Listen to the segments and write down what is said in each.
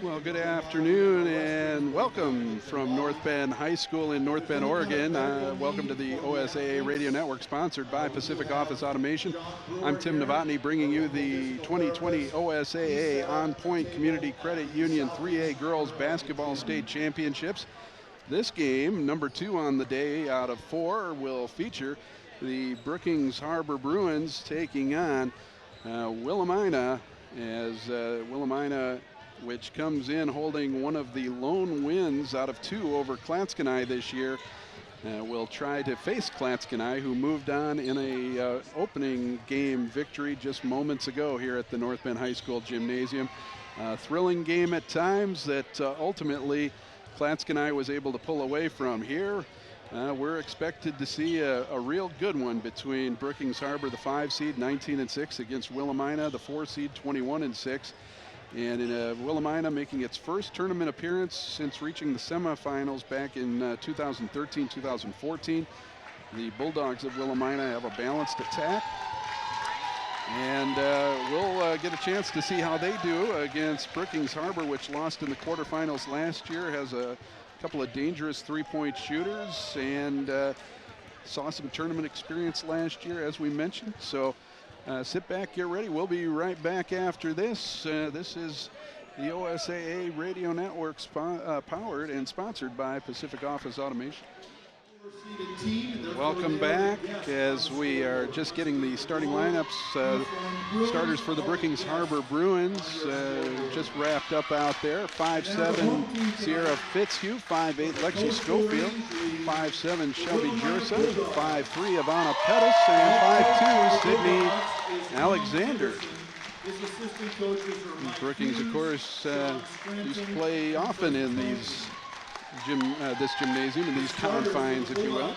Well, good afternoon and welcome from North Bend High School in North Bend, Oregon. Welcome to the OSAA Radio Network, sponsored by Pacific Office Automation. I'm Tim Novotny, bringing you the 2020 OSAA On Point Community Credit Union 3A Girls Basketball State Championships. This game, number 2 on the day out of 4, will feature the Brookings Harbor Bruins taking on Willamina, as Willamina, which comes in holding one of the lone wins out of 2 over Clatskanie this year, will try to face Clatskanie, who moved on in a opening game victory just moments ago here at the North Bend High School Gymnasium. Thrilling game at times that ultimately Clatskanie was able to pull away from. Here we're expected to see a real good one between Brookings Harbor, the 5 seed, 19-6, against Willamina, the 4 seed, 21-6. And in Willamina making its first tournament appearance since reaching the semifinals back in 2013-2014. The Bulldogs of Willamina have a balanced attack. And we'll get a chance to see how they do against Brookings Harbor, which lost in the quarterfinals last year, has a couple of dangerous three-point shooters, and saw some tournament experience last year, as we mentioned. So sit back, get ready. We'll be right back after this. This is the OSAA Radio Network powered and sponsored by Pacific Office Automation. Welcome back, as we are just getting the starting lineups. Starters for the Brookings Harbor Bruins just wrapped up out there. 5'7" Sierra Fitzhugh, 5'8" Lexi Schofield, 5'7" Shelby Jersa, 5'3" Ivana Pettis, and 5'2" Sydney Alexander. Brookings, of course, used to play often in these this gymnasium, in these confines, if you will,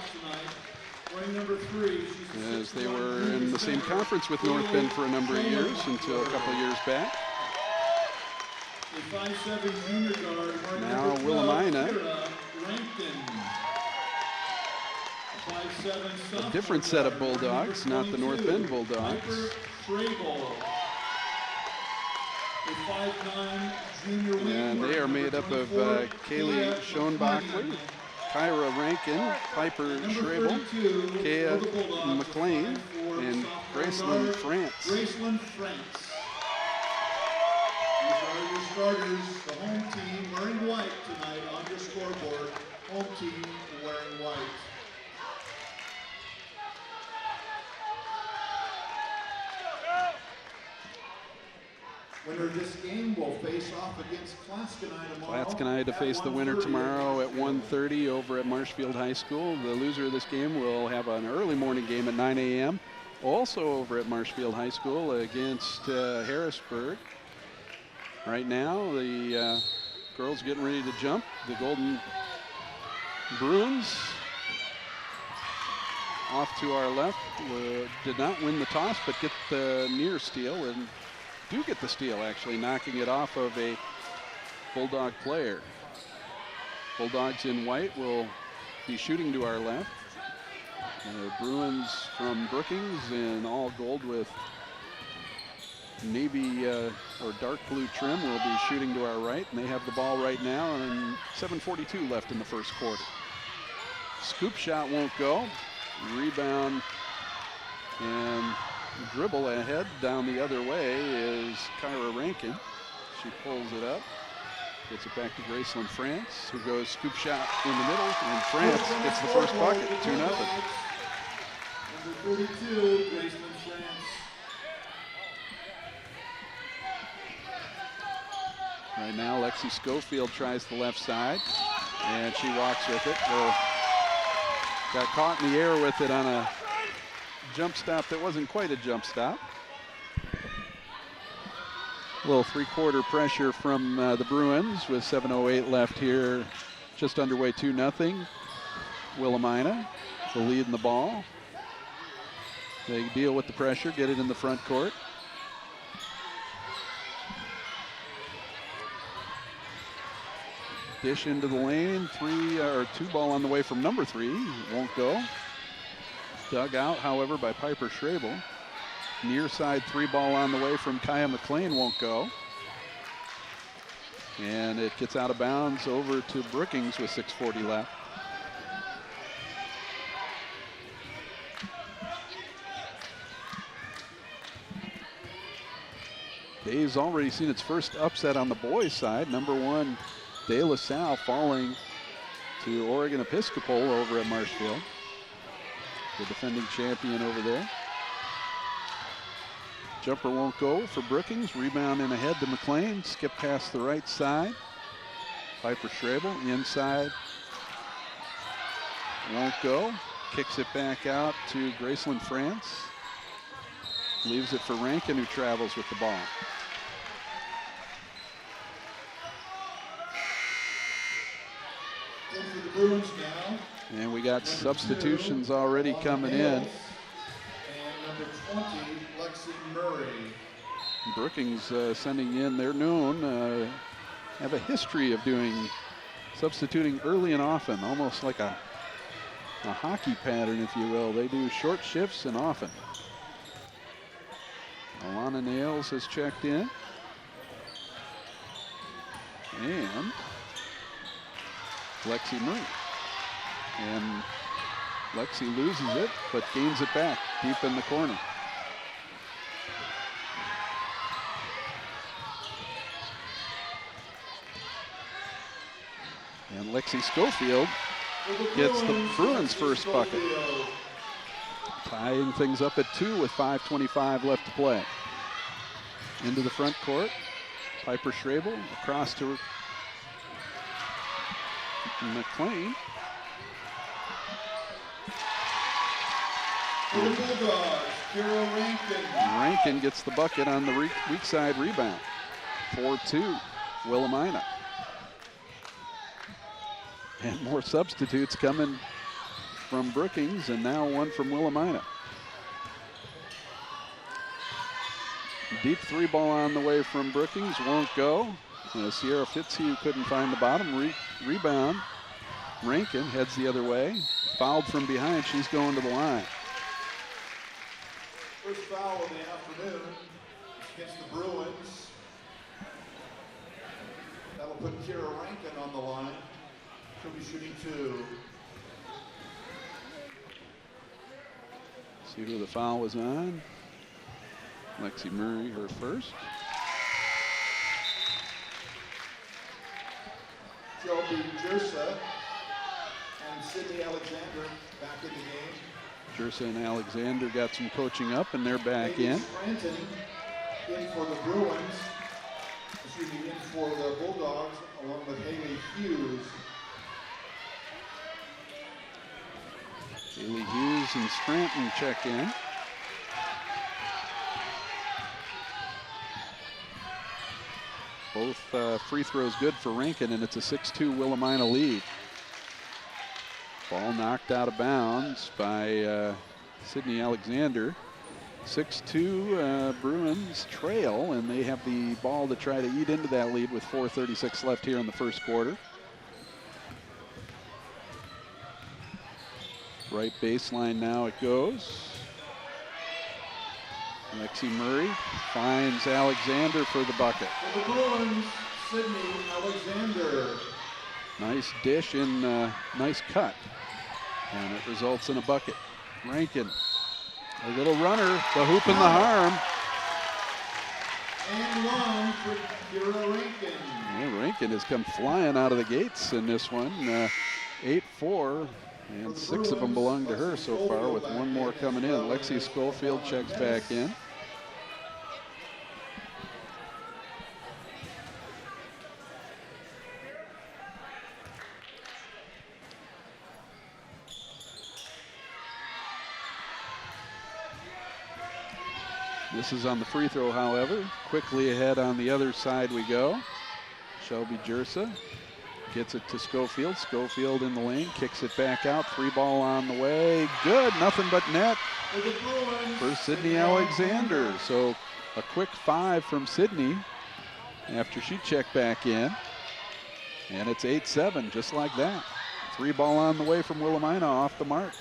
as they were in the same conference with North Bend for a number of years until a couple of years back. Now Willamina, a different set of Bulldogs, not the North Bend Bulldogs. And they are made up of Kaylee Schoenbachler, Kyra Rankin, Piper Schrebel, Kea McLean, and Gracelyn France. These are your starters, the home team wearing white tonight on your scoreboard. Home team wearing white. Winner of this game will face off against Clatskanie tomorrow. Clatskanie to face the winner tomorrow at 1:30 over at Marshfield High School. The loser of this game will have an early morning game at 9 a.m. also over at Marshfield High School against Harrisburg. Right now, the girls getting ready to jump. The Golden Bruins off to our left did not win the toss, but get the near steal, and do get the steal, actually, knocking it off of a Bulldog player. Bulldogs in white will be shooting to our left. Bruins from Brookings in all gold with navy or dark blue trim will be shooting to our right, and they have the ball right now, and 7:42 left in the first quarter. Scoop shot won't go. Rebound and dribble ahead down the other way is Kyra Rankin. She pulls it up, gets it back to Gracelyn France, who goes scoop shot in the middle, and France gets the first bucket, 2-0. Number 42, Gracelyn France. Right now, Lexi Schofield tries the left side, and she walks with it. Got caught in the air with it on a jump stop that wasn't quite a jump stop. A little three-quarter pressure from the Bruins with 7:08 left here, just underway 2-0. Willamina, the lead in the ball. They deal with the pressure, get it in the front court. Dish into the lane, 2 ball on the way from number 3, won't go. Dug out, however, by Piper Schrebel. Near side 3 ball on the way from Kaya McLean, won't go. And it gets out of bounds over to Brookings with 6:40 left. Dave's already seen its first upset on the boys' side. Number 1, De La Salle falling to Oregon Episcopal over at Marshfield. The defending champion over there. Jumper won't go for Brookings. Rebound in ahead to McLean. Skip past the right side. Piper Schrabel inside. Won't go. Kicks it back out to Graceland France. Leaves it for Rankin, who travels with the ball. In for the Bruins now. And we got substitutions already coming in. And number 20, Lexi Murray. Brookings sending in, they're known, have a history of substituting early and often, almost like a hockey pattern, if you will. They do short shifts and often. Alana Nails has checked in. And Lexi Murray. And Lexi loses it, but gains it back deep in the corner. And Lexi Schofield gets the Bruins' first bucket. Tying things up at 2 with 5:25 left to play. Into the front court. Piper Schrabel across to McLean. For the Bulldogs, Kira Rankin. Rankin gets the bucket on the weak side rebound. 4-2, Willamina. And more substitutes coming from Brookings, and now one from Willamina. Deep 3 ball on the way from Brookings, won't go. Sierra Fitzhugh couldn't find the bottom. Rebound. Rankin heads the other way. Fouled from behind, she's going to the line. First foul of the afternoon against the Bruins. That'll put Kira Rankin on the line. She'll be shooting 2. See who the foul was on. Lexi Murray, her first. Joby Jersa and Sydney Alexander back in the game. Jersa and Alexander got some coaching up, and they're back in. Scranton in for the Bruins. Excuse me, in for the Bulldogs, along with Haley Hughes. Haley Hughes and Scranton check in. Both free throws good for Rankin, and it's a 6-2 Willamina lead. Ball knocked out of bounds by Sydney Alexander. 6-2 Bruins trail, and they have the ball to try to eat into that lead with 4:36 left here in the first quarter. Right baseline now it goes. Lexi Murray finds Alexander for the bucket. For the Bruins, Sydney Alexander. Nice dish and nice cut. And it results in a bucket. Rankin, a little runner, the hoop and the harm. And one for Kira Rankin. Yeah, Rankin has come flying out of the gates in this one. 8-4, and 6 of them belong to her so far, with one more coming in. Lexi Schofield checks back in. This is on the free throw, however. Quickly ahead on the other side we go. Shelby Jersa gets it to Schofield. Schofield in the lane, kicks it back out. 3 ball on the way. Good, nothing but net for Sydney Alexander. So a quick 5 from Sydney after she checked back in. And it's 8-7, just like that. 3 ball on the way from Willamina, off the mark.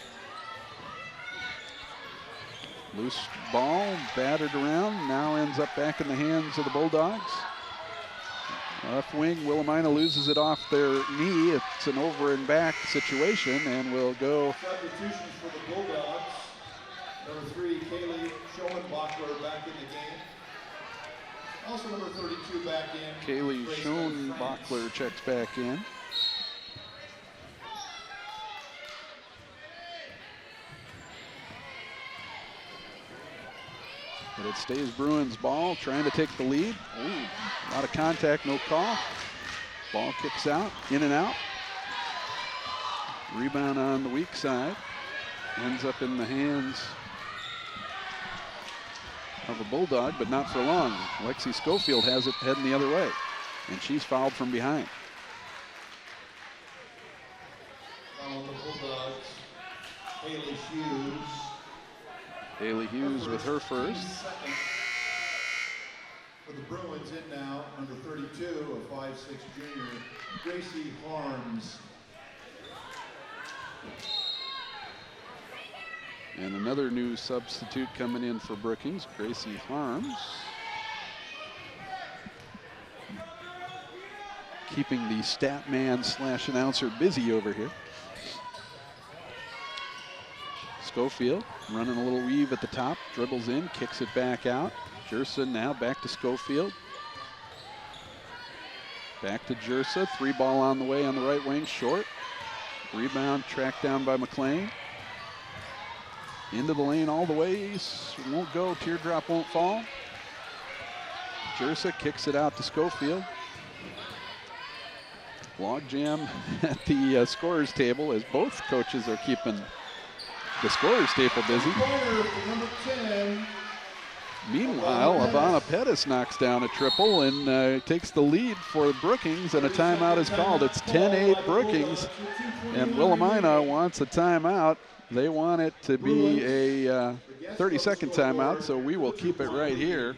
Loose ball, battered around, now ends up back in the hands of the Bulldogs. Left wing, Willamina loses it off their knee. It's an over and back situation, and will go. Substitutions for the Bulldogs. Number 3, Kaylee Schoenbachler back in the game. Also number 32 back in. Kaylee Schoenbachler checks back in. But it stays Bruins ball, trying to take the lead. Ooh, a lot of contact, no call. Ball kicks out, in and out. Rebound on the weak side. Ends up in the hands of a Bulldog, but not for long. Lexi Schofield has it heading the other way, and she's fouled from behind. Foul the Bulldogs. Haley Hughes. Haley Hughes with her first. Second. For the Bruins in now, number 32, a 5'6" junior, Gracie Harms. And another new substitute coming in for Brookings, Gracie Harms. Keeping the stat man / announcer busy over here. Schofield running a little weave at the top, dribbles in, kicks it back out. Jersa now back to Schofield. Back to Jersa, 3 ball on the way on the right wing, short. Rebound tracked down by McLean. Into the lane all the way, won't go, teardrop won't fall. Jersa kicks it out to Schofield. Log jam at the scorer's table as both coaches are keeping the scorer's table busy. Meanwhile, Ivana Pettis knocks down a triple and takes the lead for Brookings, and a timeout is called. It's 10-8 Brookings, and Willamina wants a timeout. They want it to be a 30-second timeout, so we will keep it right here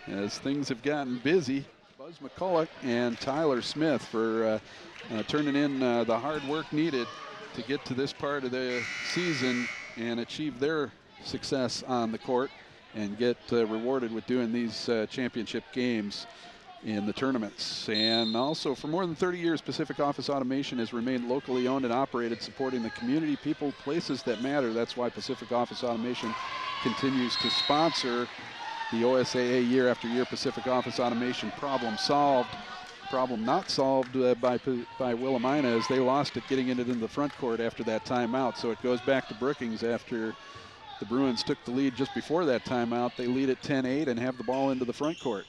as things have gotten busy. Buzz McCulloch and Tyler Smith for turning in the hard work needed to get to this part of the season and achieve their success on the court and get rewarded with doing these championship games in the tournaments. And also, for more than 30 years, Pacific Office Automation has remained locally owned and operated, supporting the community, people, places that matter. That's why Pacific Office Automation continues to sponsor the OSAA year after year. Pacific Office Automation, problem solved. Problem not solved by Willamina, as they lost it getting it into the front court after that timeout. So it goes back to Brookings after the Bruins took the lead just before that timeout. They lead at 10-8 and have the ball into the front court.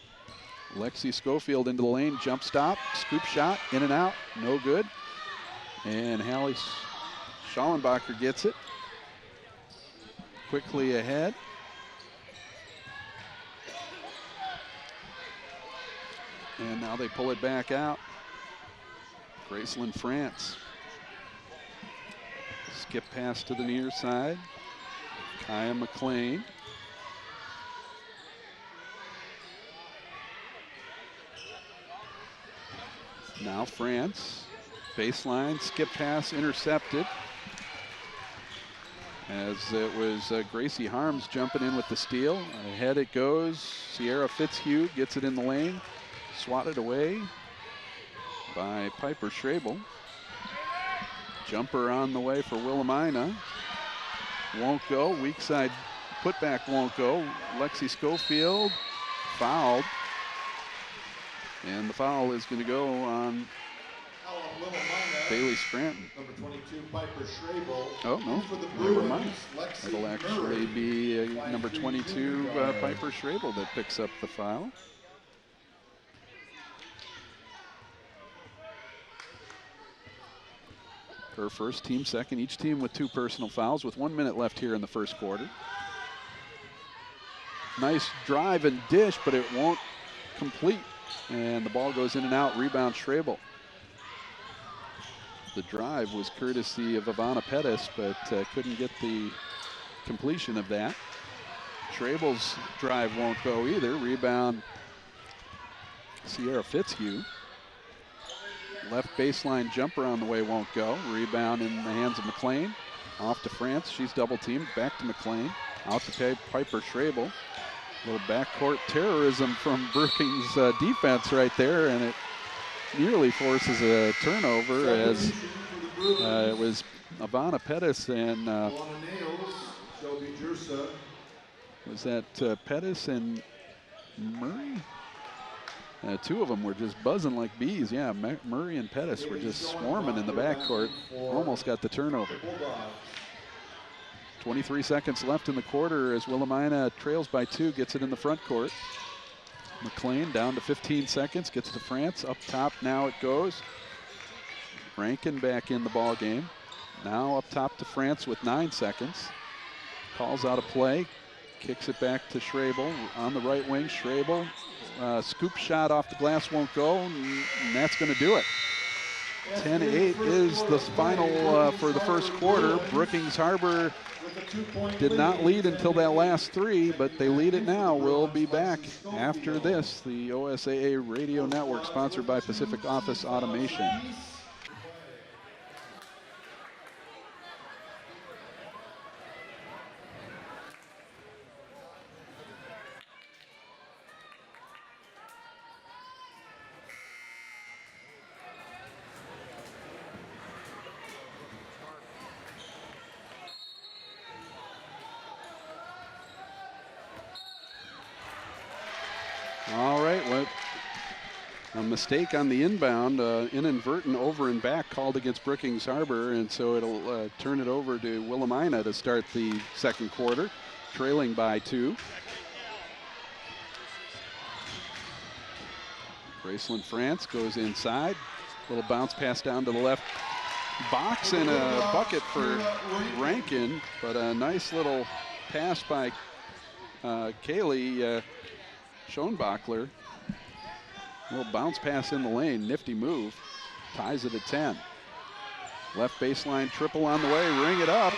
Lexi Schofield into the lane, jump stop, scoop shot, in and out, no good. And Hallie Schallenbacher gets it. Quickly ahead. And now they pull it back out. Graceland France. Skip pass to the near side. Kaya McLean. Now France. Baseline, skip pass intercepted. As it was Gracie Harms jumping in with the steal. Ahead it goes. Sierra Fitzhugh gets it in the lane. Swatted away by Piper Schrabel. Jumper on the way for Willamina. Won't go. Weak side putback won't go. Lexi Schofield fouled. And the foul is going to go on Bailey Scranton. Number 22, Piper Schrabel. Oh, no, never mind. It'll actually be number 22, Piper Schrabel, that picks up the foul. Her first, team second, each team with 2 personal fouls with 1 minute left here in the first quarter. Nice drive and dish, but it won't complete. And the ball goes in and out, rebound Schrabel. The drive was courtesy of Ivana Pettis, but couldn't get the completion of that. Schrabel's drive won't go either. Rebound Sierra Fitzhugh. Left baseline jumper on the way won't go. Rebound in the hands of McLean. Off to France. She's double teamed. Back to McLean. Out to Piper Schrabel. Little backcourt terrorism from Brookings defense right there, and it nearly forces a turnover as it was Ivana Pettis and was that Pettis and Murray? Two of them were just buzzing like bees. Yeah, Murray and Pettis were just swarming in the backcourt. Almost got the turnover. 23 seconds left in the quarter as Willamina trails by 2, gets it in the front court. McLean down to 15 seconds, gets to France. Up top now it goes. Rankin back in the ball game. Now up top to France with 9 seconds. Calls out a play, kicks it back to Schrabel on the right wing. Schrabel, scoop shot off the glass won't go, and that's going to do it. 10-8 is the final for the first quarter. Brookings Harbor did not lead until that last 3, but they lead it now. We'll be back after this. The OSAA Radio Network, sponsored by Pacific Office Automation. All right, well, a mistake on the inbound, inadvertent over and back called against Brookings Harbor, and so it'll turn it over to Willamina to start the second quarter, trailing by 2. Graceland France goes inside, little bounce pass down to the left box and a bucket for Rankin, but a nice little pass by Kaylee Schoenbachler. Little bounce pass in the lane, nifty move. Ties it at 10. Left baseline triple on the way, ring it up.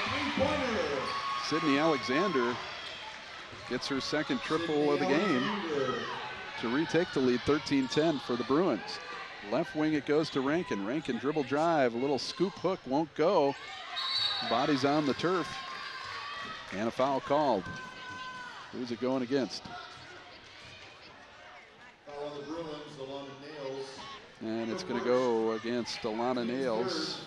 Sydney Alexander gets her second triple of the game to retake the lead, 13-10 for the Bruins. Left wing it goes to Rankin. Rankin dribble drive, a little scoop hook, won't go. Body's on the turf, and a foul called. Who's it going against? And it's going to go against Alana Nails.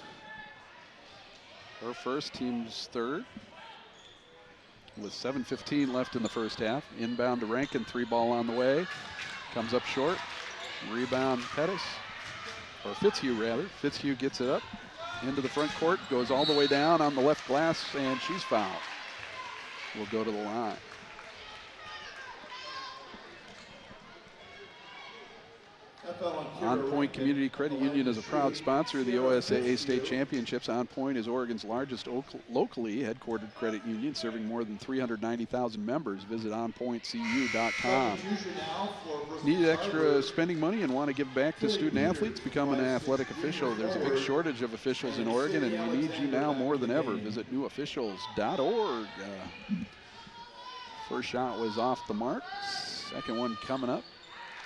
Her first, team's third. With 7:15 left in the first half. Inbound to Rankin, 3-ball on the way. Comes up short. Rebound Pettis, or Fitzhugh rather. Fitzhugh gets it up into the front court, goes all the way down on the left glass, and she's fouled. Will go to the line. On Point Community Credit Union is a proud sponsor of the OSAA State Championships. On Point is Oregon's largest locally headquartered credit union, serving more than 390,000 members. Visit onpointcu.com. Need extra spending money and want to give back to student athletes? Become an athletic official. There's a big shortage of officials in Oregon, and we need you now more than ever. Visit newofficials.org. First shot was off the mark. Second one coming up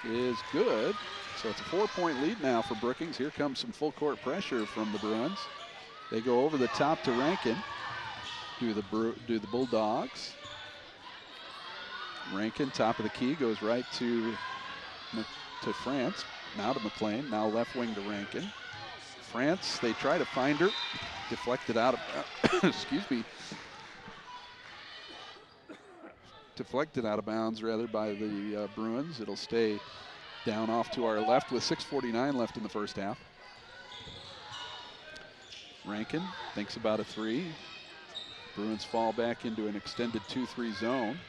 is good. So it's a 4-point lead now for Brookings. Here comes some full court pressure from the Bruins. They go over the top to Rankin. Do the Bulldogs. Rankin, top of the key, goes right to France. Now to McLean. Now left wing to Rankin. France, they try to find her. Deflected out of excuse me. Deflected out of bounds rather by the Bruins. It'll stay down off to our left with 6:49 left in the first half. Rankin thinks about a 3. Bruins fall back into an extended 2-3 zone.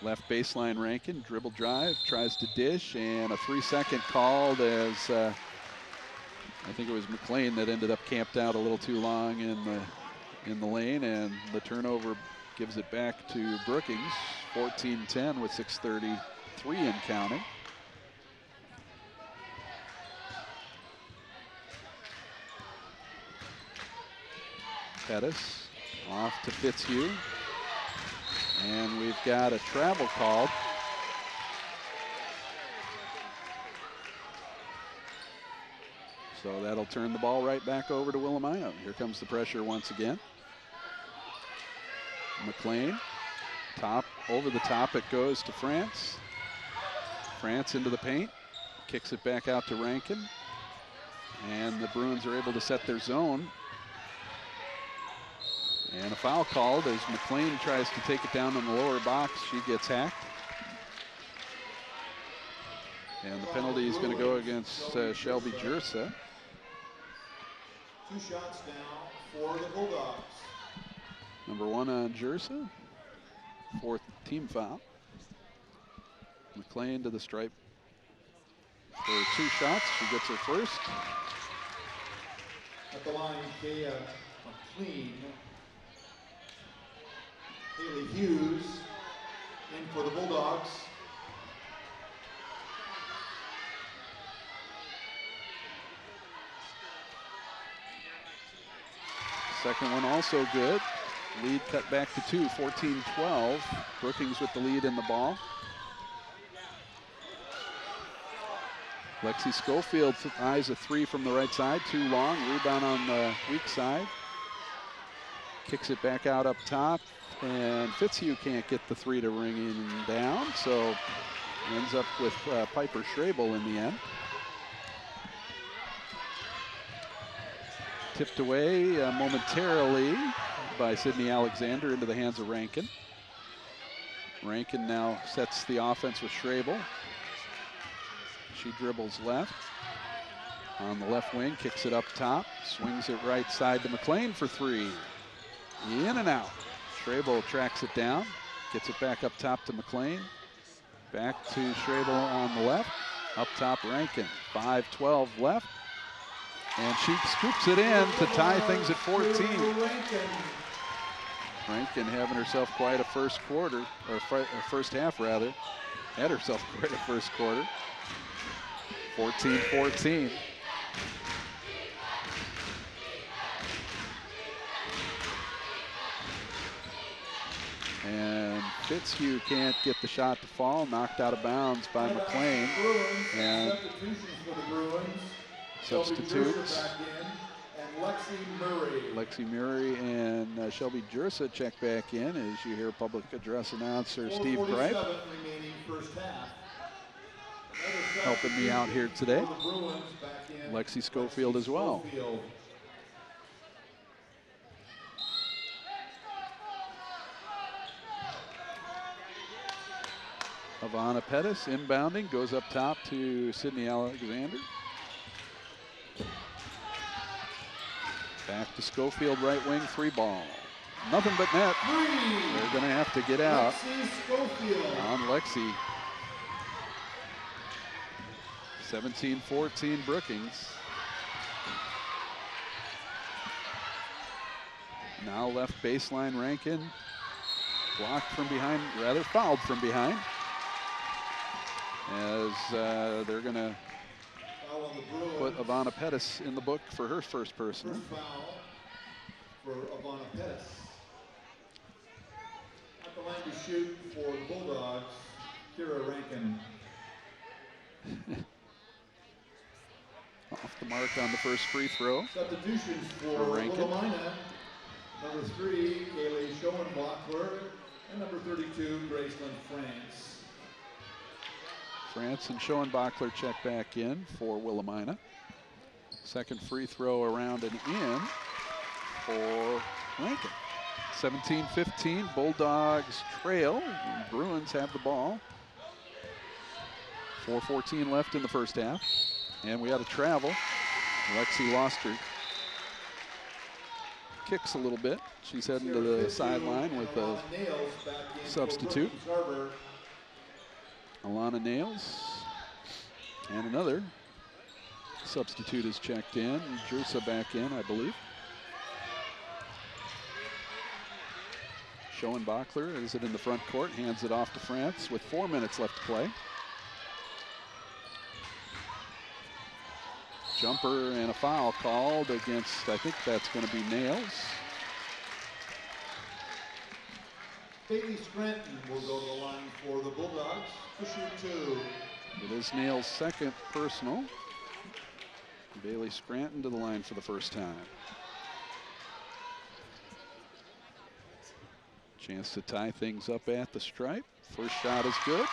Left baseline Rankin, dribble drive, tries to dish, and a 3-second called as I think it was McLean that ended up camped out a little too long in the lane, and the turnover gives it back to Brookings. 14-10 with 6:33 and counting. Pettis off to Fitzhugh. And we've got a travel called. So that'll turn the ball right back over to Willamina. Here comes the pressure once again. McLean Over the top it goes to France. France into the paint, kicks it back out to Rankin. And the Bruins are able to set their zone. And a foul called as McLean tries to take it down in the lower box. She gets hacked. And the penalty is going to go against Shelby Jersa. 2 shots now for the Bulldogs. Number 1 on Jersa. 4th team foul. McLean to the stripe for 2 shots. She gets her first. At the line, Kaya McLean. Haley Hughes in for the Bulldogs. Second one also good. Lead cut back to 2, 14-12. Brookings with the lead in the ball. Lexi Schofield eyes a 3 from the right side, too long. Rebound on the weak side. Kicks it back out up top, and Fitzhugh can't get the 3 to ring in down, so ends up with Piper Schrabel in the end. Tipped away momentarily by Sydney Alexander into the hands of Rankin. Rankin now sets the offense with Schrabel. She dribbles left. On the left wing, kicks it up top, swings it right side to McLean for 3. In and out. Schrabel tracks it down, gets it back up top to McLean. Back to Schrabel on the left. Up top, Rankin. 5:12 left. And she scoops it in to tie things at 14. Rankin having herself quite a first quarter, or first half rather. Had herself quite a first quarter. 14-14. And Fitzhugh can't get the shot to fall, knocked out of bounds by McLean. And substitutes. Lexi Murray and Shelby Jersa check back in as you hear public address announcer Steve Greip helping me out here today. Lexi Schofield as well. Ivana Pettis inbounding, goes up top to Sydney Alexander. Back to Schofield, right wing, 3 ball. Nothing but net. They're going to have to get out on Lexi. 17-14 Brookings. Now left baseline Rankin. Blocked from behind, rather fouled from behind. As they're going to put Ivana Pettis in the book for her first personal. First foul for Ivana Pettis. At the line to shoot for the Bulldogs, Kira Rankin. Off the mark on the first free throw. Substitutions for Willamina. Number 3, Kaylee Schoenbachler, and number 32, Graceland France. France and Schoenbachler check back in for Willamina. Second free throw around and in for Rankin. 17-15, Bulldogs trail. Bruins have the ball. 4:14 left in the first half. And we had a travel. Lexi lost her kicks a little bit. She's heading to the sideline with a substitute. Alana Nails. And another substitute is checked in. Jersa back in, I believe. Schoenbachler is it in the front court, hands it off to France with 4 minutes left to play. Jumper and a foul called against, I think that's going to be Nails. Bailey Scranton will go to the line for the Bulldogs to shoot 2. It is Nails' second personal. Bailey Scranton to the line for the first time. Chance to tie things up at the stripe. First shot is good.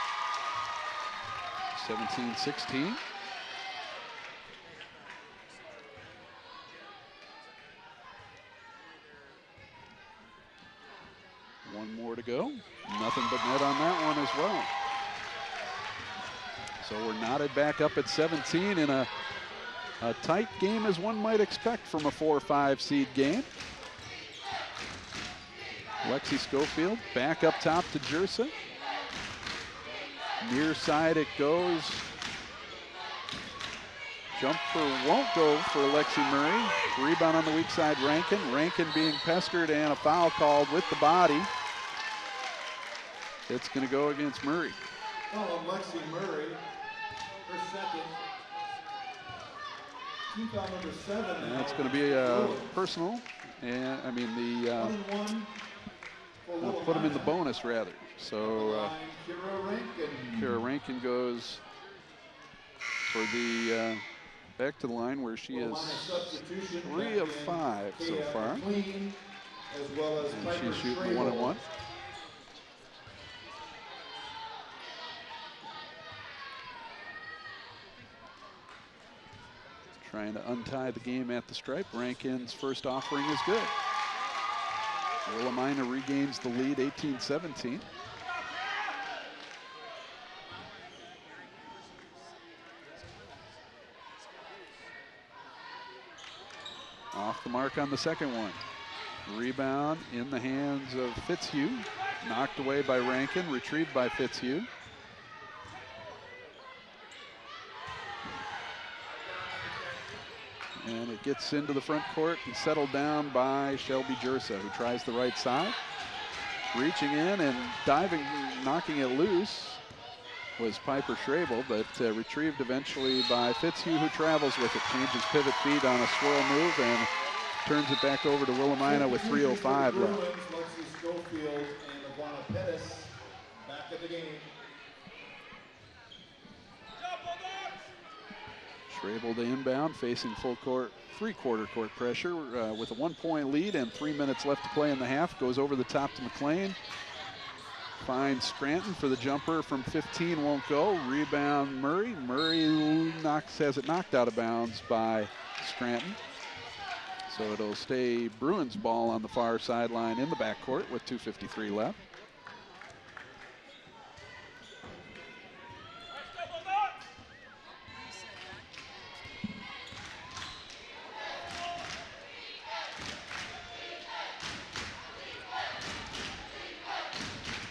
17-16. One more to go. Nothing but net on that one as well. So we're knotted back up at 17 in a tight game as one might expect from a 4-5 seed game. Lexi Schofield back up top to Jersa. Near side it goes. Jumper won't go for Lexi Murray. Rebound on the weak side, Rankin. Rankin being pestered and a foul called with the body. It's going to go against Murray. Foul on Lexi Murray, her second. Team foul number 7. And it's going to be a personal. And I mean put him in the bonus rather. So Kira Rankin goes for the back to the line where she is 3 of 5 so far. And she's shooting 1-on-1. Trying to untie the game at the stripe. Rankin's first offering is good. Willamina regains the lead, 18-17. Off the mark on the second one. Rebound in the hands of Fitzhugh. Knocked away by Rankin, retrieved by Fitzhugh. And it gets into the front court and settled down by Shelby Jersa, who tries the right side. Reaching in and diving, knocking it loose was Piper Schrabel, but retrieved eventually by Fitzhugh, who travels with it. Changes pivot feet on a swirl move and turns it back over to Willamina with 3:05 left. Lexi Schofield and Ivana Pettis back at the game. Schrabel to inbound, facing full court, three-quarter court pressure with a 1-point lead and 3 minutes left to play in the half. Goes over the top to McLean. Finds Scranton for the jumper from 15, won't go. Rebound Murray. Murray has it knocked out of bounds by Scranton. So it'll stay Bruins ball on the far sideline in the backcourt with 2:53 left.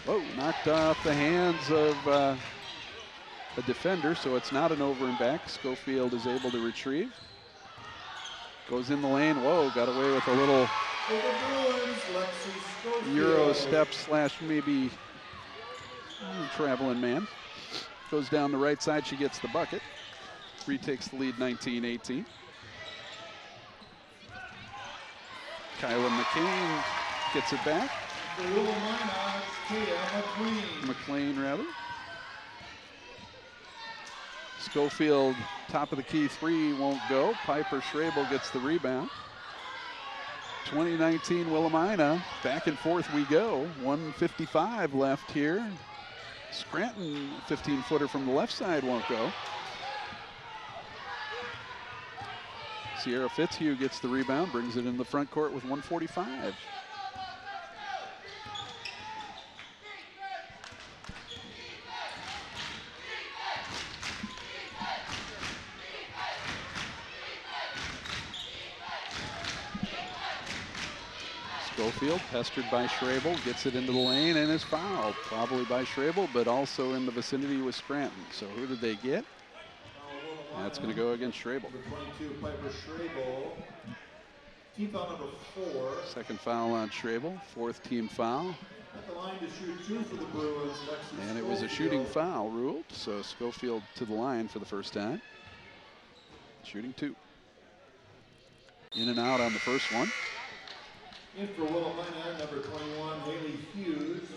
Whoa, knocked off the hands of a defender, so it's not an over and back. Schofield is able to retrieve. Goes in the lane, whoa, got away with a little Euro step slash maybe traveling man. Goes down the right side, she gets the bucket. Retakes the lead 19-18. Kyla McCain gets it back. McLean rather. Schofield, top of the key three, won't go. Piper Schrabel gets the rebound. 2019 Willamina, back and forth we go. 1:55 left here. Scranton, 15-footer from the left side, won't go. Sierra Fitzhugh gets the rebound, brings it in the front court with 1:45. Schofield, pestered by Schrabel, gets it into the lane and is fouled. Probably by Schrabel, but also in the vicinity with Scranton. So who did they get? That's going to go against Schrabel. Number 22, Piper Schrabel. Team foul number 4. Second foul on Schrabel, fourth team foul. At the line to shoot 2 for the Bruins. And it was a shooting foul ruled, so Schofield to the line for the first time. Shooting 2. In and out on the first one. In for Willamina, number 21, Haley Hughes.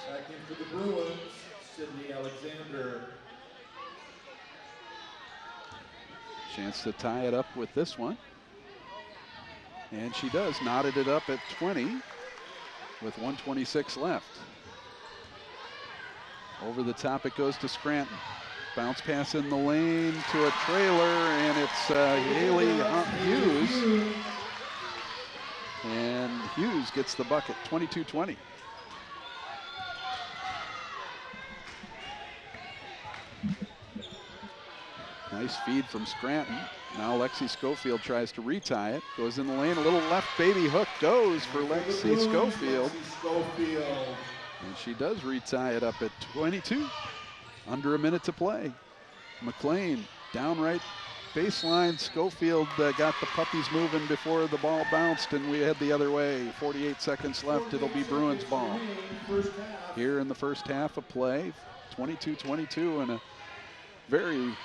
Back in for the Bruins, Sydney Alexander. Chance to tie it up with this one. And she does, knotted it up at 20. with 1:26 left. Over the top it goes to Scranton. Bounce pass in the lane to a trailer, and it's Haley Hughes. And Hughes gets the bucket, 22-20. Nice feed from Scranton. Now Lexi Schofield tries to retie it. Goes in the lane, a little left baby hook goes for Lexi Schofield. And she does retie it up at 22. Under a minute to play. McLean down right baseline. Schofield got the puppies moving before the ball bounced, and we head the other way. 48 seconds left. It'll be Bruins ball. Here in the first half of play, 22-22, and a very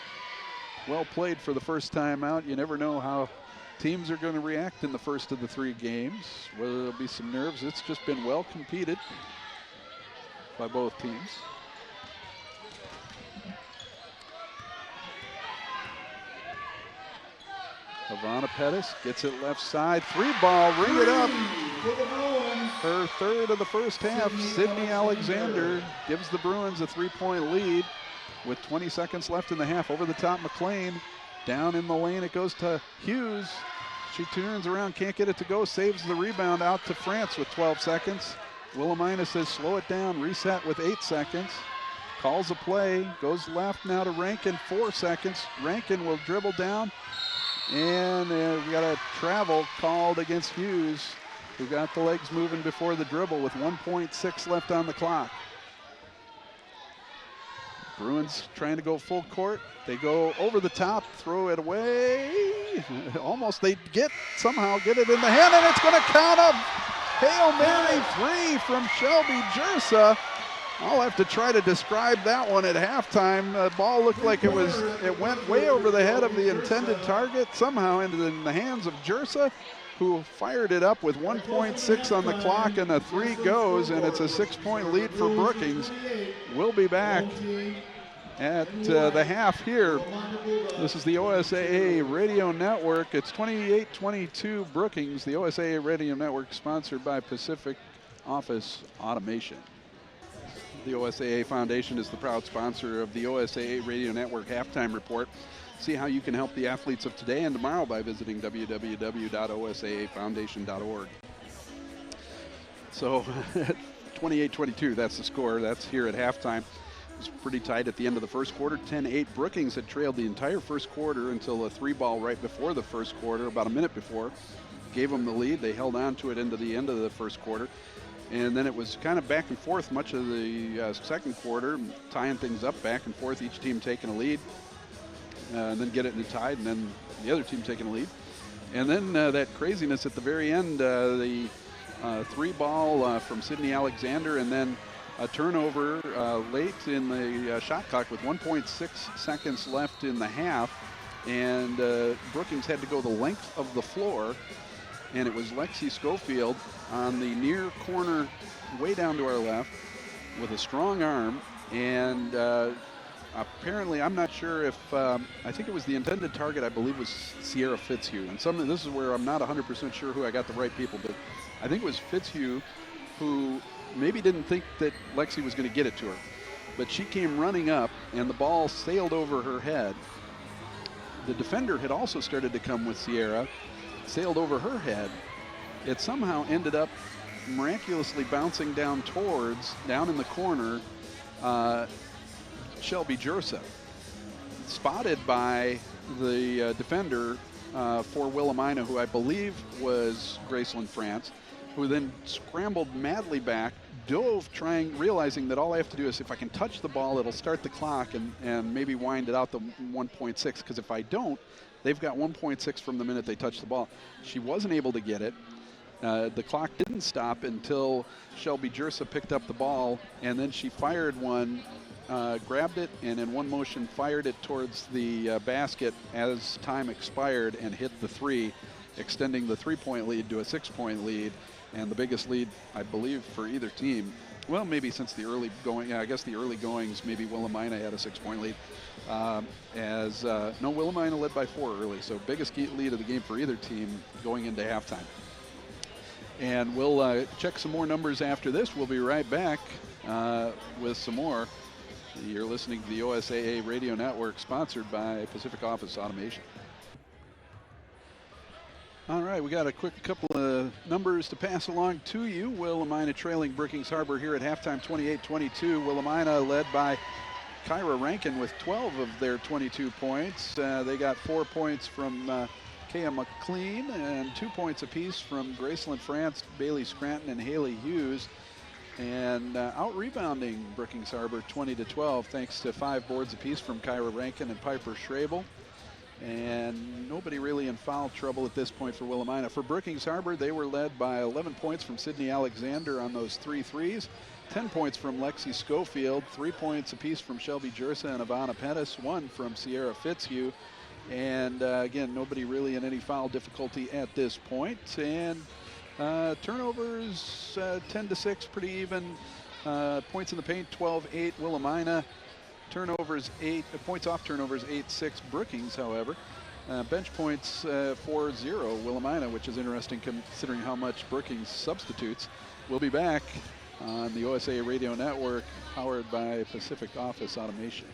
well played for the first time out. You never know how teams are going to react in the first of the 3 games, whether there'll be some nerves. It's just been well competed by both teams. Ivana Pettis gets it left side. 3-ball, ring it up. Her third of the first half. Sydney Alexander gives the Bruins a 3-point lead with 20 seconds left in the half. Over the top, McLean. Down in the lane, it goes to Hughes. She turns around, can't get it to go, saves the rebound out to France with 12 seconds. Willamina says slow it down, reset with 8 seconds. Calls a play, goes left now to Rankin, 4 seconds. Rankin will dribble down, and we got a travel called against Hughes, who got the legs moving before the dribble with 1.6 left on the clock. Bruins trying to go full court. They go over the top, throw it away. Almost they somehow get it in the hand, and it's going to count up. Hail Mary 3 from Shelby Jersa. I'll have to try to describe that one at halftime. The ball looked like it went way over the head of the intended target, somehow ended in the hands of Jersa, who fired it up with 1.6 on the clock, and a 3 goes, and it's a 6-point lead for Brookings. We'll be back at the half here. This is the OSAA Radio Network. It's 28-22 Brookings, the OSAA Radio Network, sponsored by Pacific Office Automation. The OSAA Foundation is the proud sponsor of the OSAA Radio Network Halftime Report. See how you can help the athletes of today and tomorrow by visiting www.osaafoundation.org. So 28-22, that's the score. That's here at halftime. It was pretty tight at the end of the first quarter. 10-8. Brookings had trailed the entire first quarter until a 3-ball right before the first quarter, about a minute before. Gave them the lead. They held on to it into the end of the first quarter. And then it was kind of back and forth much of the second quarter, tying things up back and forth, each team taking a lead. And then get it in tied, and then the other team taking a lead. And then that craziness at the very end, the 3-ball from Sydney Alexander, and then a turnover late in the shot clock with 1.6 seconds left in the half. And Brookings had to go the length of the floor, and it was Lexi Schofield on the near corner way down to our left with a strong arm. And apparently, I'm not sure if, I think it was the intended target, I believe, was Sierra Fitzhugh. And this is where I'm not 100% sure who I got the right people, but I think it was Fitzhugh who maybe didn't think that Lexi was going to get it to her. But she came running up, and the ball sailed over her head. The defender had also started to come with Sierra, sailed over her head. It somehow ended up miraculously bouncing down in the corner, Shelby Jersa, spotted by the defender for Willamina, who I believe was Graceland France, who then scrambled madly back, dove realizing that all I have to do is if I can touch the ball, it'll start the clock and maybe wind it out to 1.6, because if I don't, they've got 1.6 from the minute they touch the ball. She wasn't able to get it. The clock didn't stop until Shelby Jersa picked up the ball, and then she fired one, grabbed it, and in one motion fired it towards the basket as time expired and hit the 3, extending the 3-point lead to a 6-point lead, and the biggest lead, I believe, for either team. Well, maybe since the early going, I guess the early goings, maybe Willamina had a 6-point lead. Willamina led by 4 early, so biggest lead of the game for either team going into halftime. And we'll check some more numbers after this. We'll be right back with some more. You're listening to the OSAA Radio Network, sponsored by Pacific Office Automation. All right, we got a quick couple of numbers to pass along to you. Willamina trailing Brookings Harbor here at halftime, 28-22. Willamina led by Kyra Rankin with 12 of their 22 points. They got 4 points from Kea McLean and 2 points apiece from Graceland France, Bailey Scranton, and Haley Hughes. And out-rebounding Brookings Harbor 20-12 thanks to 5 boards apiece from Kyra Rankin and Piper Schrabel. And nobody really in foul trouble at this point for Willamina. For Brookings Harbor, they were led by 11 points from Sydney Alexander on those 3 threes, 10 points from Lexi Schofield, 3 points apiece from Shelby Jersa and Ivana Pettis, 1 from Sierra Fitzhugh. And again, nobody really in any foul difficulty at this point. And turnovers 10-6, pretty even. Points in the paint 12-8 Willamina. Turnovers 8, points off turnovers 8-6 Brookings, however. Bench points 4-0 Willamina, which is interesting considering how much Brookings substitutes. We'll be back on the OSAA Radio Network, powered by Pacific Office Automation.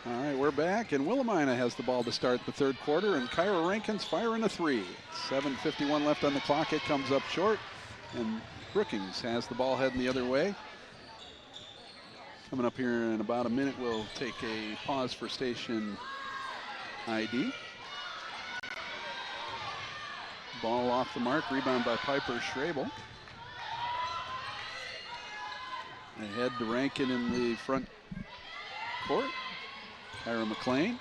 All right, we're back, and Willamina has the ball to start the third quarter, and Kyra Rankin's firing a 3. 7:51 left on the clock. It comes up short, and Brookings has the ball heading the other way. Coming up here in about a minute, we'll take a pause for station ID. Ball off the mark, rebound by Piper Schrabel. Ahead to Rankin in the front court. Kyra McLean.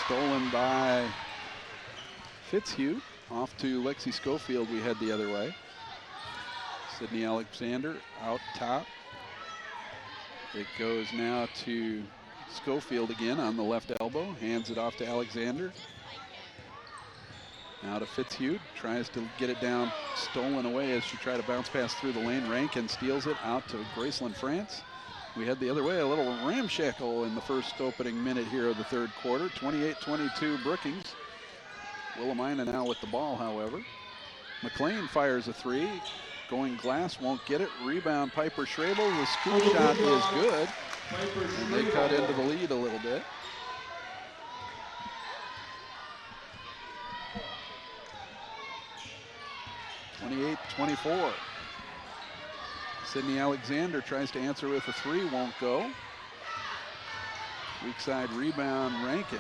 Stolen by Fitzhugh. Off to Lexi Schofield, we head the other way. Sydney Alexander out top. It goes now to Schofield again on the left elbow. Hands it off to Alexander. Now to Fitzhugh, tries to get it down, stolen away as she tried to bounce pass through the lane. Rankin steals it out to Graceland France. We head the other way, a little ramshackle in the first opening minute here of the third quarter. 28-22 Brookings. Willamina now with the ball, however. McLean fires a 3. Going glass, won't get it. Rebound Piper Schrabel. The scoop shot is good. And they cut into the lead a little bit. (28-24). Sydney Alexander tries to answer with a 3, won't go. Weak side rebound, Rankin.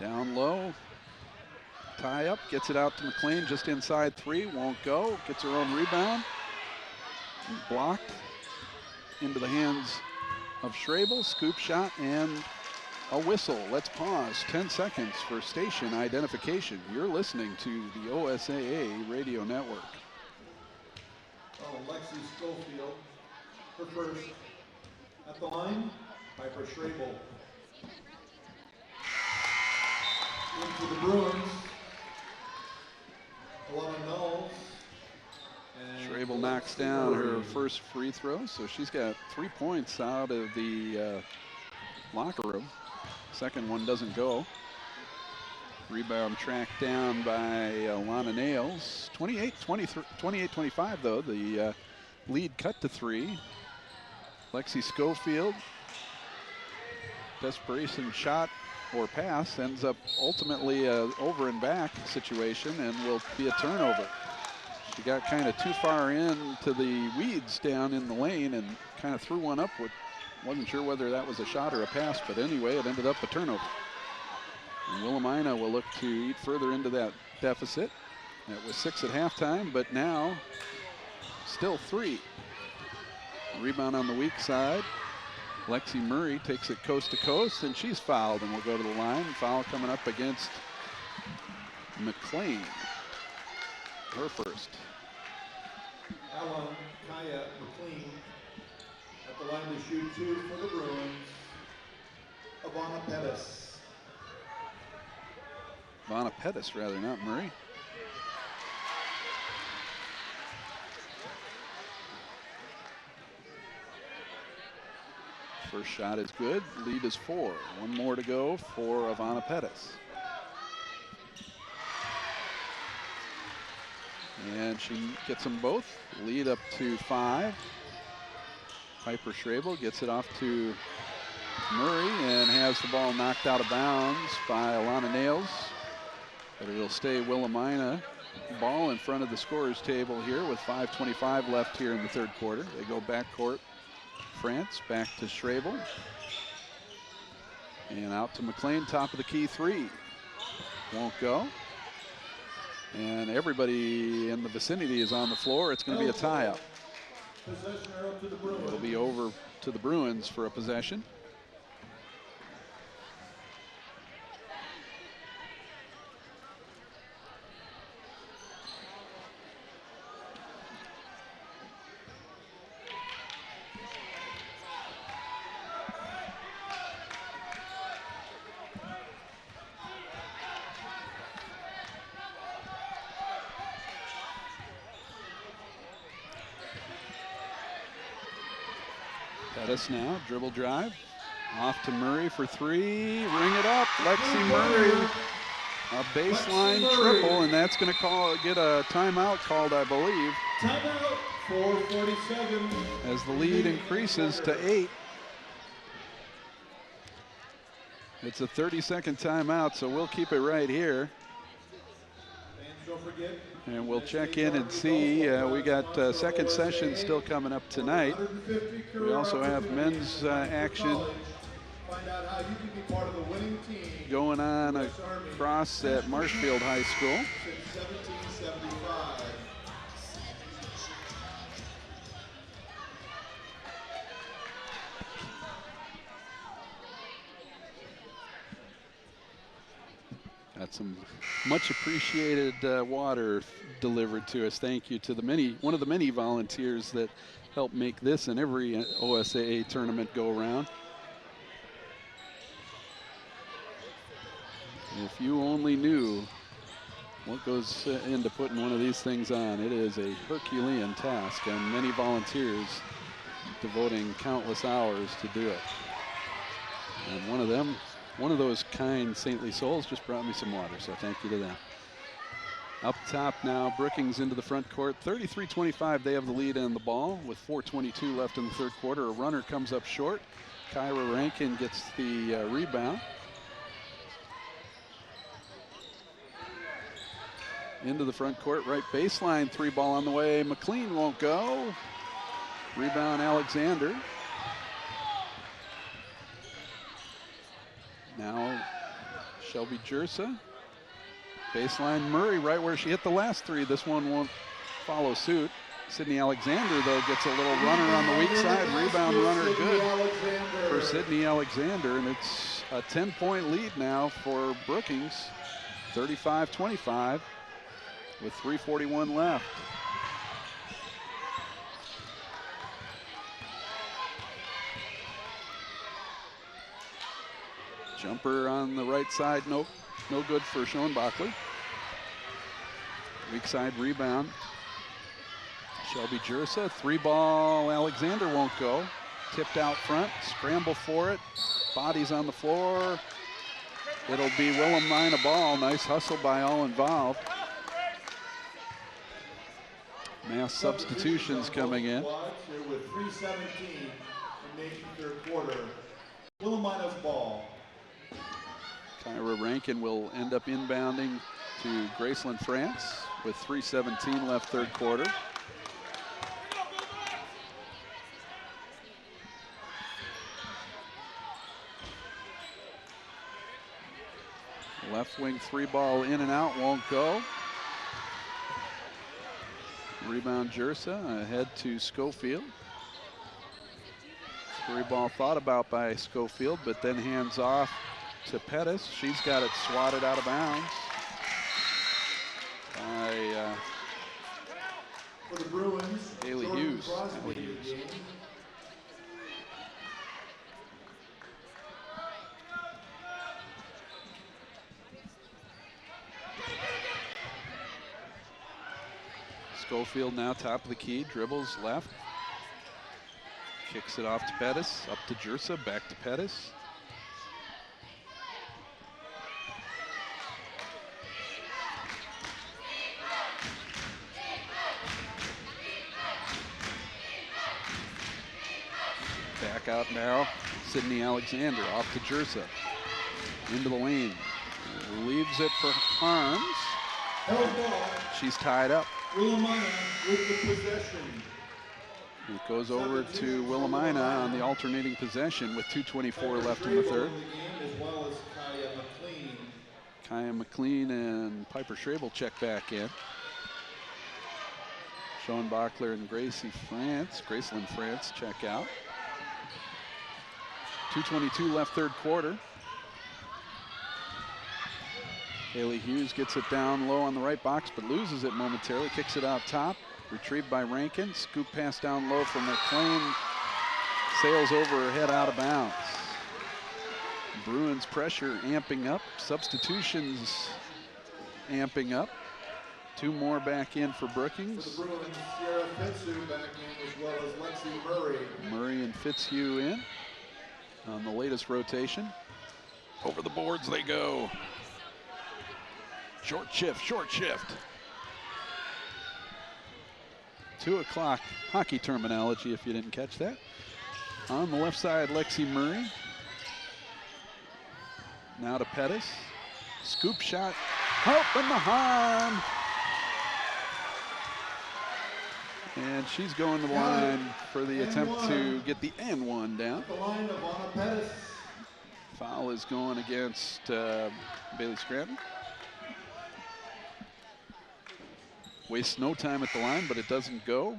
Down low, tie up, gets it out to McLean, just inside 3, won't go. Gets her own rebound, blocked into the hands of Schrabel. Scoop shot and a whistle. Let's pause 10 seconds for station identification. You're listening to the OSAA Radio Network. Lexi Schofield, her first. At the line, Piper Schrabel. Into the Bruins. 11 nulls. Schrabel knocks down her first free throw, so she's got 3 points out of the locker room. Second one doesn't go. Rebound tracked down by Lana Nails. 28-25 though. The lead cut to 3. Lexi Schofield. Desperation shot or pass ends up ultimately over and back situation and will be a turnover. She got kind of too far into the weeds down in the lane and kind of threw one up with. Wasn't sure whether that was a shot or a pass, but anyway, it ended up a turnover. And Willamina will look to eat further into that deficit. It was 6 at halftime, but now still 3. Rebound on the weak side. Lexi Murray takes it coast to coast, and she's fouled and will go to the line. Foul coming up against McLean. Her first. Kaya McLean at the line to shoot 2 for the Bruins. Ivana Pettis. Ivana Pettis, rather, not Murray. First shot is good. Lead is 4. One more to go for Ivana Pettis. And she gets them both. Lead up to 5. Piper Schrabel gets it off to Murray and has the ball knocked out of bounds by Alana Nails. But it'll stay Willamina ball in front of the scorer's table here with 5:25 left here in the third quarter. They go backcourt. France back to Schrabel. And out to McLean, top of the key 3. Won't go. And everybody in the vicinity is on the floor. It's going to be a tie-up. It'll be over to the Bruins for a possession. Pettis now, dribble drive. Off to Murray for 3. Ring it up. Lexi Murray. A baseline triple, and that's going to get a timeout called, I believe. Timeout, 4:47. As the lead increases to 8. It's a 30-second timeout, so we'll keep it right here. Don't forget. And we'll check in and see. We got second session still coming up tonight. We also have men's action going on across at Marshfield High School. Got some much appreciated water delivered to us. Thank you to one of the many volunteers that help make this and every OSAA tournament go around. If you only knew what goes into putting one of these things on, it is a Herculean task, and many volunteers devoting countless hours to do it. And one of those kind saintly souls just brought me some water, so thank you to them. Up top now, Brookings into the front court. 33-25, they have the lead on the ball with 4:22 left in the third quarter. A runner comes up short. Kyra Rankin gets the rebound. Into the front court, right baseline, 3 ball on the way. McLean won't go. Rebound Alexander. Now Shelby Jersa. Baseline Murray right where she hit the last 3. This one won't follow suit. Sydney Alexander, though, gets a little runner on the weak side. Rebound runner good for Sydney Alexander. And it's a 10-point lead now for Brookings. 35-25 with 3:41 left. Jumper on the right side, nope, no good for Schoenbachler. Weak side rebound. Shelby Jersa, 3 ball, Alexander won't go. Tipped out front, scramble for it. Bodies on the floor. It'll be Willamina ball. Nice hustle by all involved. Mass substitutions coming in. Here with 3:17 in the third quarter. Willamina's ball. Kyra Rankin will end up inbounding to Graceland, France with 3:17 left third quarter. Left wing 3 ball in and out, won't go. Rebound Jersa, ahead to Schofield. 3 ball thought about by Schofield, but then hands off to Pettis. She's got it swatted out of bounds by For the Bruins, Haley Hughes. Schofield now top of the key, dribbles left. Kicks it off to Pettis, up to Jersa, back to Pettis. Back out now, Sydney Alexander off to Jersa. Into the lane, leaves it for Harms. She's tied up. Willamina with the possession. It goes over to Willamina on the alternating possession with 2:24 left in the third. As well as Kaya McLean. Kaya McLean and Piper Schrabel check back in. Schoenbachler and Graceland France check out. 2:22 left third quarter. Haley Hughes gets it down low on the right box, but loses it momentarily. Kicks it out top. Retrieved by Rankin. Scoop pass down low from McLean. Sails over her head out of bounds. Bruins pressure amping up. Substitutions amping up. Two more back in for Brookings. For the Bruins, Sierra Fitzu back in as well as Lexi Murray. Murray and Fitzhugh in on the latest rotation. Over the boards they go. Short shift. 2 o'clock hockey terminology if you didn't catch that. On the left side, Lexi Murray. Now to Pettis. Scoop shot. Help in the harm. And she's going to the line for the attempt to get the N1 down. The line of Anna Pettis. Foul is going against Bailey Scranton. Wastes no time at the line, but it doesn't go.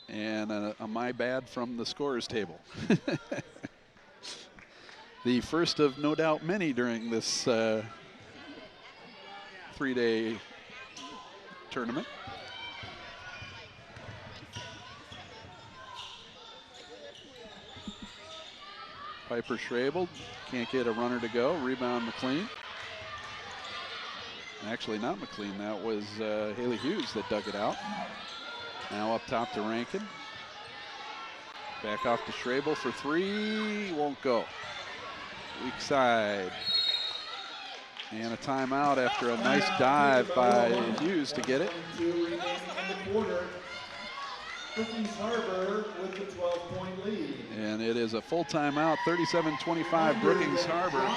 And a my bad from the scorer's table. The first of no doubt many during this 3-day tournament. Piper Schrabel can't get a runner to go. Rebound McLean. Actually, not McLean. That was Haley Hughes that dug it out. Now up top to Rankin. Back off to Schrabel for three. Won't go. Weak side. And a timeout after a nice dive by Hughes to get it. Brookings Harbor with the 12-point lead. And it is a full timeout, 37-25 Brookings Harbor.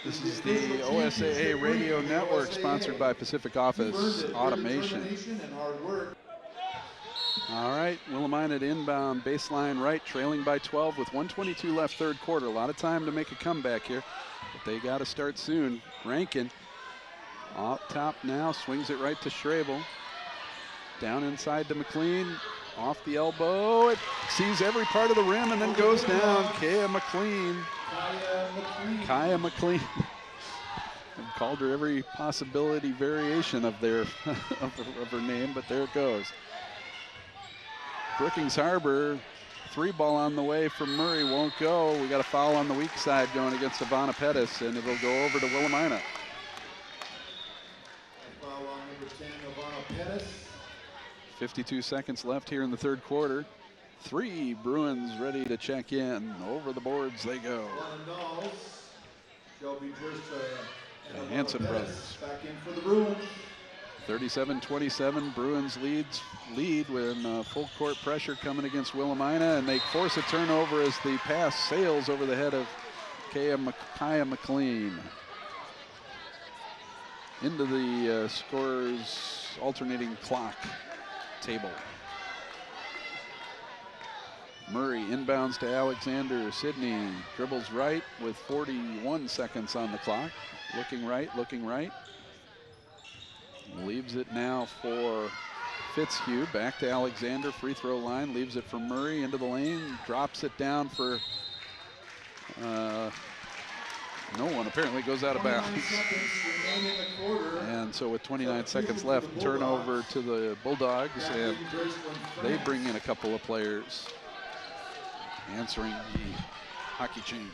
This is the OSAA Radio Network, sponsored by Pacific Office Automation. All right, Willamina at inbound, baseline right, trailing by 12 with 1:22 left third quarter. A lot of time to make a comeback here, but they got to start soon. Rankin off top now, swings it right to Schrabel. Down inside to McLean, off the elbow. It sees every part of the rim and then goes down. Kaya McLean. I've called her every possibility variation of their of her name, but there it goes. Brookings Harbor, 3-ball on the way from Murray, won't go. We got a foul on the weak side going against Ivana Pettis, and it'll go over to Willamina. Foul on number 10, Ivana Pettis. 52 seconds left here in the third quarter. 3 Bruins ready to check in. Over the boards they go. Shelby The Hanson brothers. Back in for the Bruins. 37-27, Bruins lead with full court pressure coming against Willamina, and they force a turnover as the pass sails over the head of Kaya McLean. Into the scorer's alternating clock table. Murray inbounds to Alexander. Sydney dribbles right with 41 seconds on the clock. Looking right. Leaves it now for Fitzhugh. Back to Alexander, free throw line. Leaves it for Murray into the lane. Drops it down for no one. Apparently goes out of bounds. And so with 29 seconds left, turnover to the Bulldogs, and they bring in a couple of players answering the hockey change.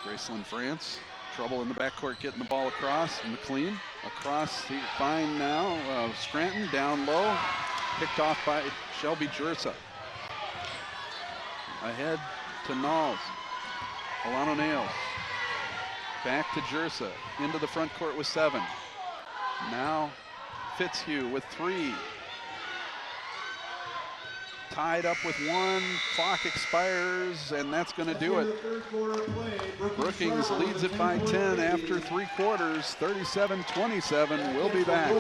Graceland France Trouble in the backcourt getting the ball across. McLean across the fine now. Scranton down low. Picked off by Shelby Jersa. Ahead to Knowles. Alano Nails. Back to Jersa. Into the front court with 7. Now Fitzhugh with 3. Tied up with 1. Clock expires, and that's going to do it. Brookings leads it by 10 after 3 quarters, 37-27. We'll be back.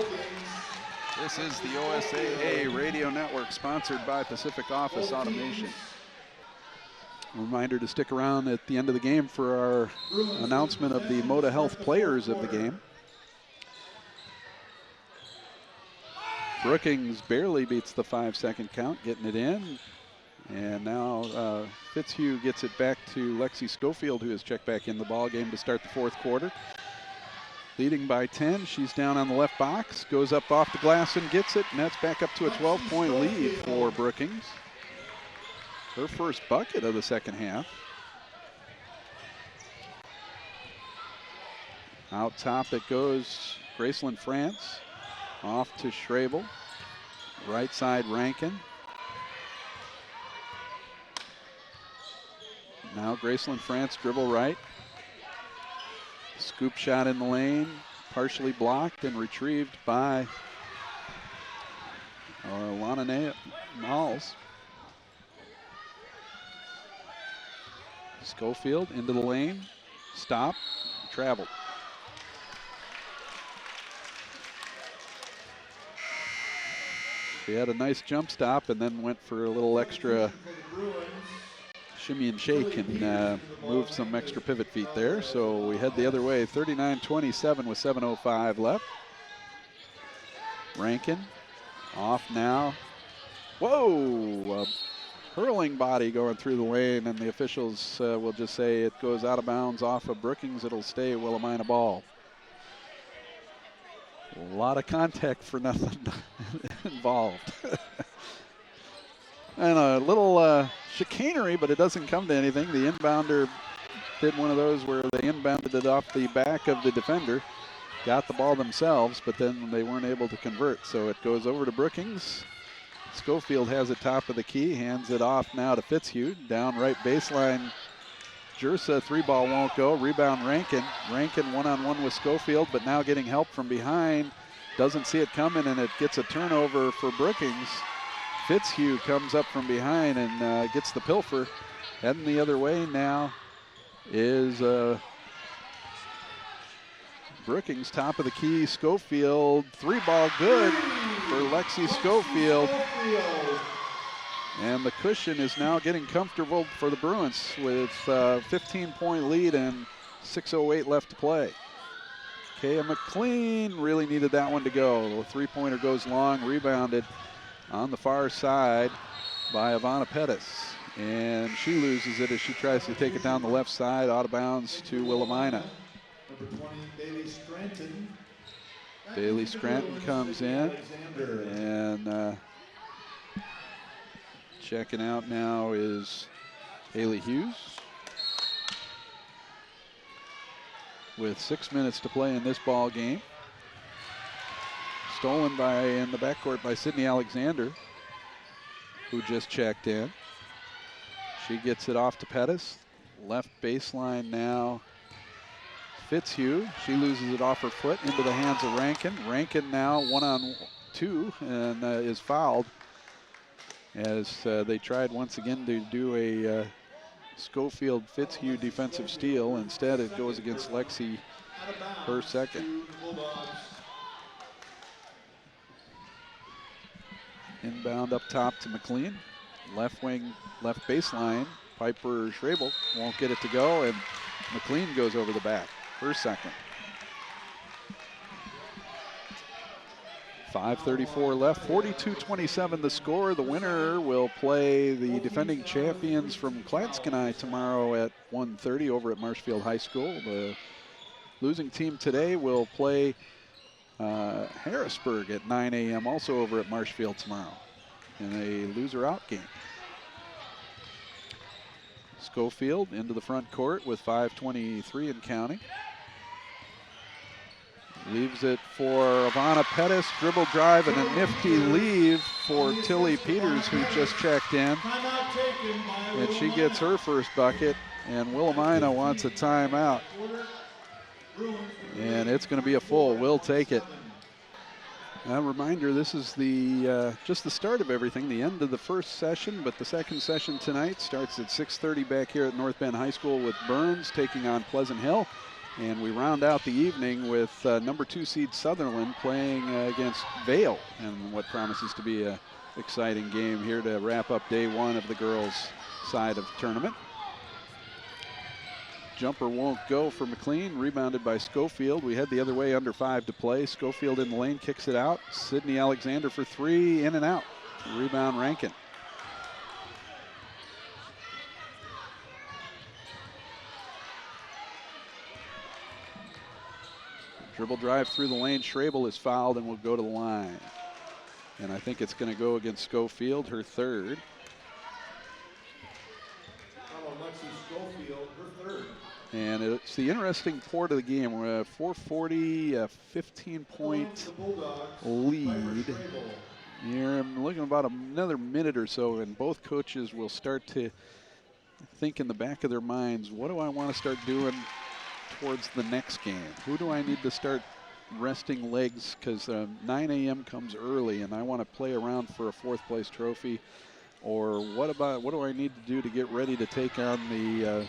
This is the OSAA Radio Network, sponsored by Pacific Office Automation. Reminder to stick around at the end of the game for our announcement of the Moda Health players of the game. Brookings barely beats the 5-second count, getting it in. And now Fitzhugh gets it back to Lexi Schofield, who has checked back in the ball game to start the 4th quarter. Leading by 10, she's down on the left box, goes up off the glass and gets it, and that's back up to a 12-point lead for Brookings. Her first bucket of the second half. Out top it goes Graceland France. Off to Schrabel. Right side Rankin. Now Graceland France dribble right. Scoop shot in the lane. Partially blocked and retrieved by Lana Knowles. Schofield into the lane. Stop. Traveled. She had a nice jump stop and then went for a little extra shimmy and shake and moved some extra pivot feet there. So we head the other way, 39-27 with 7:05 left. Rankin off now. Whoa! Hurling body going through the lane, and the officials will just say it goes out of bounds off of Brookings. It'll stay Willamina ball. A lot of contact for nothing involved. And a little chicanery, but it doesn't come to anything. The inbounder did one of those where they inbounded it off the back of the defender, got the ball themselves, but then they weren't able to convert. So it goes over to Brookings. Schofield has it top of the key, hands it off now to Fitzhugh. Down right baseline, Jersa, 3-ball won't go. Rebound Rankin. Rankin one-on-one with Schofield, but now getting help from behind. Doesn't see it coming, and it gets a turnover for Brookings. Fitzhugh comes up from behind and gets the pilfer. Heading the other way now is Brookings, top of the key. Schofield, 3-ball good for Lexi Schofield. And the cushion is now getting comfortable for the Bruins with a 15-point lead and 6:08 left to play. Kaya McLean really needed that one to go. The 3-pointer goes long, rebounded on the far side by Ivana Pettis. And she loses it as she tries to take it down the left side, out of bounds to Willamina. Number 20, Bailey Scranton. Bailey Scranton comes in, and checking out now is Haley Hughes. With 6 minutes to play in this ball game. Stolen in the backcourt by Sydney Alexander, who just checked in. She gets it off to Pettis. Left baseline now. Fitzhugh. She loses it off her foot into the hands of Rankin. Rankin now 1-on-2 and is fouled as they tried once again to do a Schofield Fitzhugh defensive steal. Instead, it goes against Lexi, her second. Inbound up top to McLean. Left wing, left baseline. Piper Schrabel won't get it to go, and McLean goes over the back, her second. 5:34 left, 42-27 the score. The winner will play the defending champions from Clatskanie tomorrow at 1:30 over at Marshfield High School. The losing team today will play Harrisburg at 9 a.m. also over at Marshfield tomorrow in a loser-out game. Schofield into the front court with 5:23 and counting. Leaves it for Ivana Pettis, dribble drive and a nifty leave for Tilly Peters, who just checked in. And she gets her first bucket, and Willamina wants a timeout. And it's going to be a full. We'll take it. A reminder, this is the just the start of everything, the end of the first session, but the second session tonight starts at 6:30 back here at North Bend High School with Burns taking on Pleasant Hill. And we round out the evening with number 2 seed Sutherland playing against Vale, and what promises to be an exciting game here to wrap up day 1 of the girls' side of the tournament. Jumper won't go for McLean, rebounded by Schofield. We head the other way, under 5 to play. Schofield in the lane, kicks it out. Sydney Alexander for 3, in and out. Rebound Rankin. Dribble drive through the lane. Schrabel is fouled and will go to the line. And I think it's going to go against Schofield, her third. Schofield, her third. And it's the interesting part of the game. We're at 4:40, a 15-point lead. Here, I'm looking about another minute or so, and both coaches will start to think in the back of their minds, what do I want to start doing towards the next game? Who do I need to start resting legs, because 9 a.m. comes early and I want to play around for a 4th place trophy? Or what do I need to do to get ready to take on the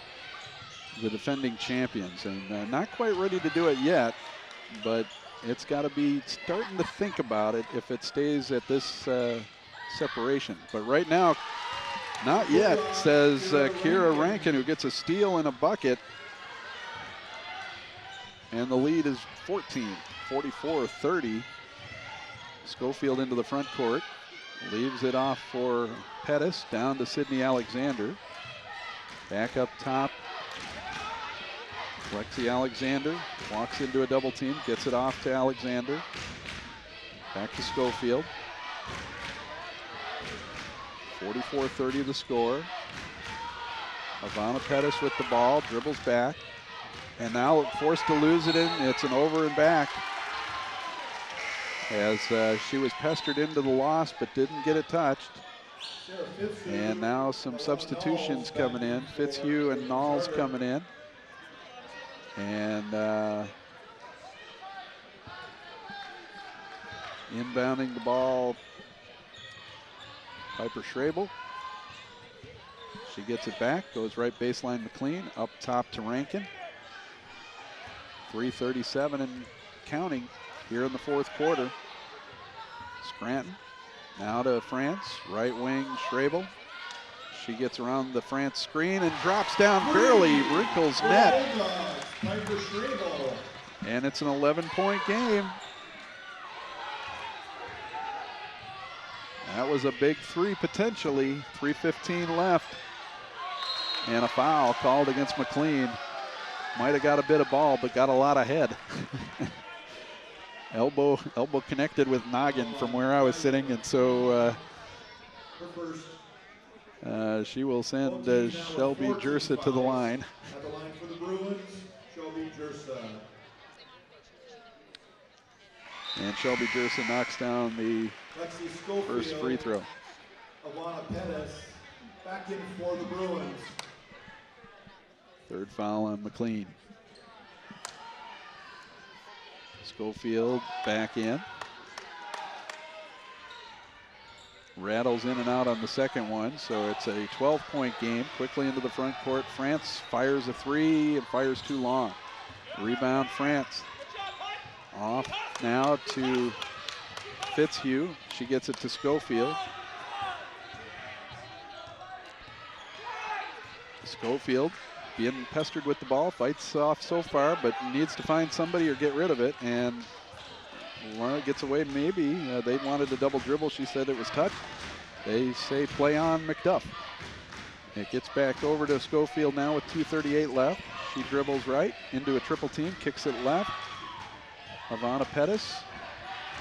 defending champions? And not quite ready to do it yet, but it's got to be starting to think about it if it stays at this separation. But right now, not yet, says Kira Rankin, who gets a steal and a bucket. And the lead is 14, 44-30. Schofield into the front court. Leaves it off for Pettis, down to Sydney Alexander. Back up top. Lexi Alexander walks into a double team, gets it off to Alexander. Back to Schofield. 44-30 the score. Ivana Pettis with the ball, dribbles back. And now forced to lose it in. It's an over and back, as she was pestered into the loss but didn't get it touched. And now some substitutions coming in. Fitzhugh and Knowles coming in. And inbounding the ball, Piper Schrabel. She gets it back, goes right baseline McLean, up top to Rankin. 3:37 and counting here in the 4th quarter. Scranton now to France, right wing Schrabel. She gets around the France screen and drops down, barely wrinkles net. And it's an 11-point game. That was a big 3 potentially, 3:15 left. And a foul called against McLean. Might have got a bit of ball, but got a lot of head. elbow connected with noggin from where I was sitting, and so she will send Shelby Jersa to the line. At the line for the Bruins, Shelby Jersa. And Shelby Jersa knocks down the first free throw. Ivana Pettis back in for the Bruins. 3rd foul on McLean. Schofield back in. Rattles in and out on the second one, so it's a 12-point game. Quickly into the front court. France fires a 3 and fires too long. Rebound France. Off now to Fitzhugh. She gets it to Schofield. Schofield being pestered with the ball, fights off so far, but needs to find somebody or get rid of it, and gets away maybe. They wanted a double dribble. She said it was touched. They say play on McDuff. It gets back over to Schofield now with 2:38 left. She dribbles right into a triple team, kicks it left. Ivana Pettis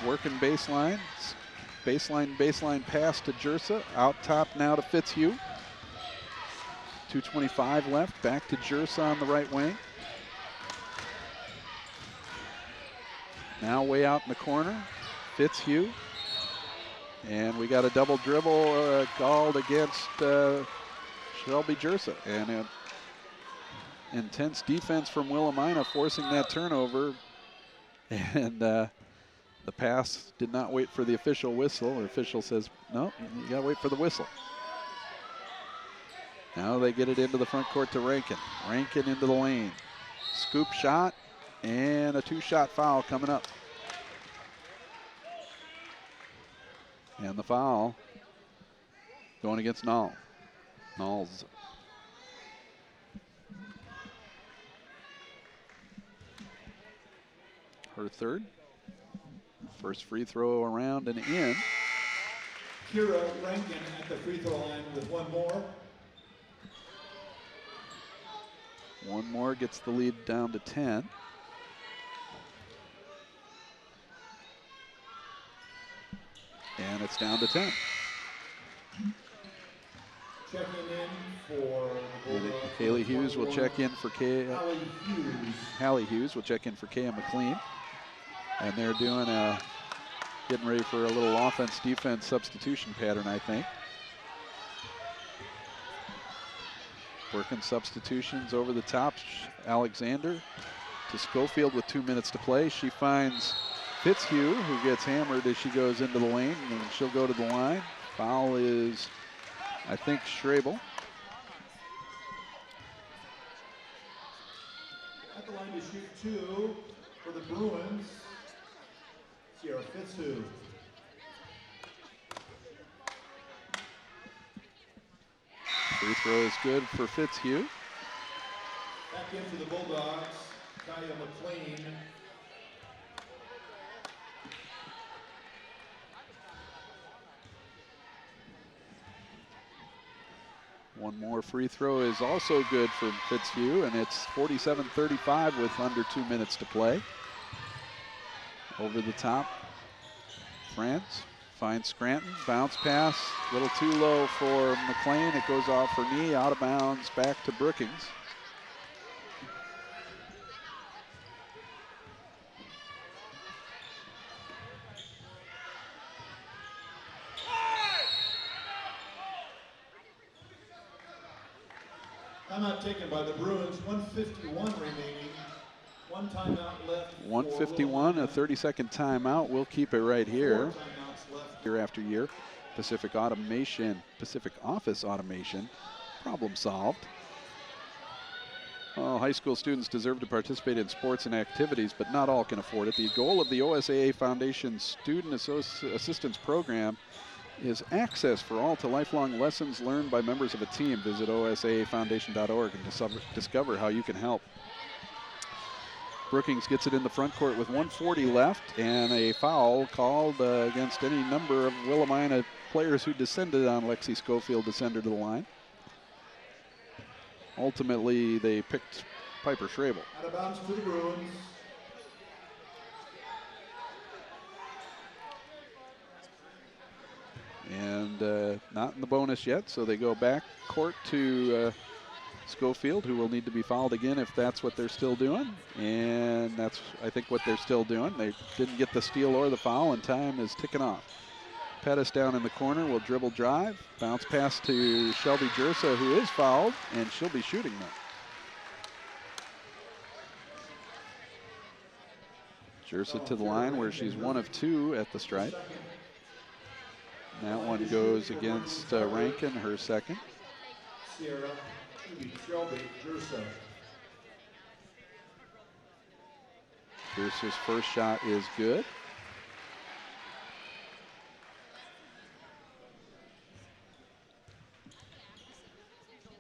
working baseline. Baseline pass to Jersa. Out top now to Fitzhugh. 2:25 left, back to Jersa on the right wing. Now way out in the corner, Fitzhugh. And we got a double dribble called against Shelby Jersa. And intense defense from Willamina forcing that turnover. And the pass did not wait for the official whistle. The official says, no, you got to wait for the whistle. Now they get it into the front court to Rankin. Rankin into the lane. Scoop shot and a 2-shot foul coming up. And the foul going against Null. Null's. Her third. First free throw around and in. Kira Rankin at the free throw line with one more. One more gets the lead down to 10. And it's down to 10. Checking in for Haley Hughes will check in for Hallie Hughes will check in for Kaya McLean. And they're doing getting ready for a little offense-defense substitution pattern, I think. Working substitutions over the top. Alexander to Schofield with 2 minutes to play. She finds Fitzhugh, who gets hammered as she goes into the lane, and she'll go to the line. Foul is, I think, Schrabel. At the line to shoot 2 for the Bruins, Sierra Fitzhugh. Free throw is good for Fitzhugh. Back in for the Bulldogs, Kaya McLean. One more free throw is also good for Fitzhugh, and it's 47-35 with under 2 minutes to play. Over the top, France finds Scranton, bounce pass, a little too low for McLean. It goes off her knee, out of bounds, back to Brookings. Timeout taken by the Bruins, 1:51 remaining. One timeout left. 1:51, a 30-second timeout. We'll keep it right here. 4 timeouts left. Year after year, Pacific Office Automation, problem solved. Well, high school students deserve to participate in sports and activities, but not all can afford it. The goal of the OSAA Foundation Student Assistance Program is access for all to lifelong lessons learned by members of a team. Visit osaafoundation.org and discover how you can help. Brookings gets it in the front court with 1:40 left, and a foul called against any number of Willamina players who descended on Lexi Schofield to send her to the line. Ultimately, they picked Piper Schrabel. Out of bounds to the Bruins. And not in the bonus yet, so they go back court to Schofield, who will need to be fouled again if that's what they're still doing. And that's, I think, what they're still doing. They didn't get the steal or the foul, and time is ticking off. Pettis down in the corner will dribble drive. Bounce pass to Shelby Jersa, who is fouled, and she'll be shooting now. Jersa to the line where she's 1 of 2 at the stripe. That one goes against Rankin, her second. Sierra, Shelby, Jersa. Jersa's first shot is good.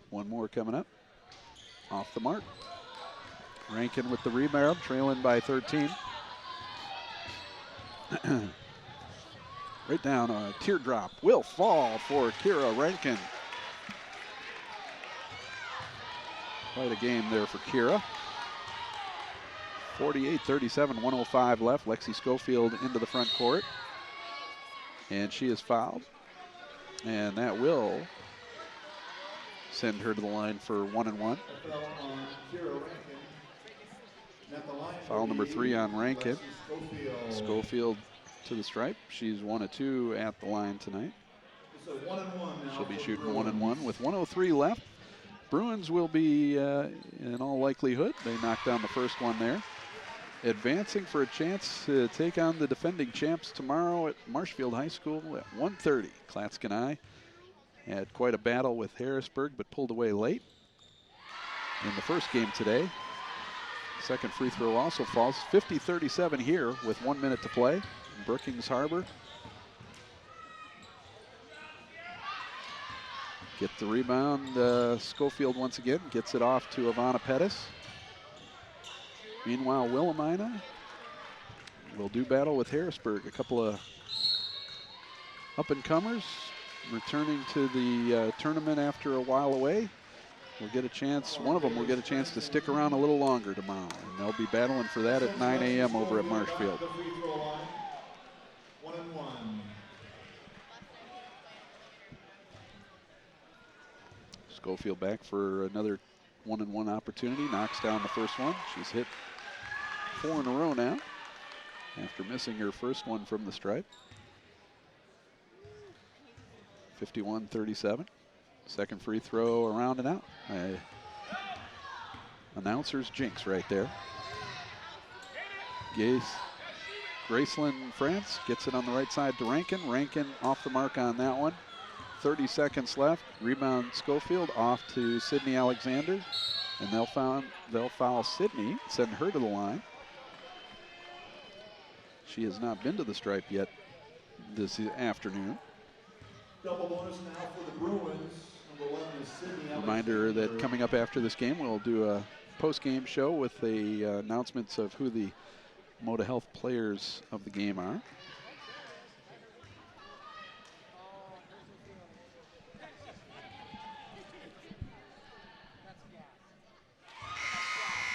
One more coming up. Off the mark. Rankin with the rebound, trailing by 13. Right down, a teardrop will fall for Kira Rankin. Quite a game there for Kira. 48-37, 105 left. Lexi Schofield into the front court. And she is fouled. And that will send her to the line for 1 and 1. Foul number 3 on Rankin. Schofield to the stripe. She's 1 of 2 at the line tonight. She'll be shooting 1 and 1 with 1:03 left. Bruins will be, in all likelihood, they knocked down the first one there, advancing for a chance to take on the defending champs tomorrow at Marshfield High School at 1:30. Klatsk had quite a battle with Harrisburg, but pulled away late in the first game today. Second free throw also falls. 50-37 here with 1 minute to play. Brookings Harbor get the rebound. Schofield once again gets it off to Ivana Pettis. Meanwhile, Willamina will do battle with Harrisburg. A couple of up-and-comers returning to the tournament after a while away. We'll get a chance, one of them will get a chance to stick around a little longer tomorrow. And they'll be battling for that at 9 a.m. over at Marshfield. 1 and 1. Schofield back for another 1-and-1 opportunity. Knocks down the first one. She's hit 4 in a row now after missing her first one from the stripe. 51-37. Second free throw around and out. Announcer's jinx right there. Graceland France gets it on the right side to Rankin. Rankin off the mark on that one. 30 seconds left. Rebound Schofield off to Sydney Alexander. And they'll foul Sydney, send her to the line. She has not been to the stripe yet this afternoon. Double bonus now for the Bruins. Number 1 is Sydney Alexander. Reminder that coming up after this game, we'll do a post-game show with the announcements of who the Moda Health players of the game are.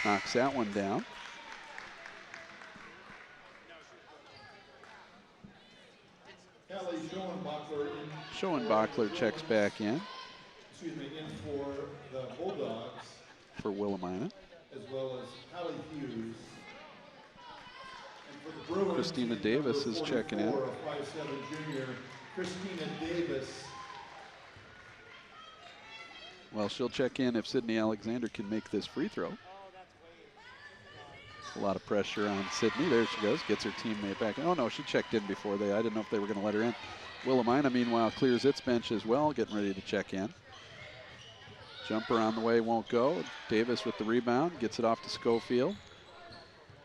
Knocks that one down. Schoenbachler checks back in. In for the Bulldogs. For Willamina. As well as Hallie Hughes. And for the Bruins, Christina Davis is checking in. 5'7" junior, Christina Davis. Well, she'll check in if Sydney Alexander can make this free throw. A lot of pressure on Sydney. There she goes. Gets her teammate back. Oh, no, she checked in before I didn't know if they were going to let her in. Willamina, meanwhile, clears its bench as well, getting ready to check in. Jumper on the way, won't go. Davis with the rebound, gets it off to Schofield.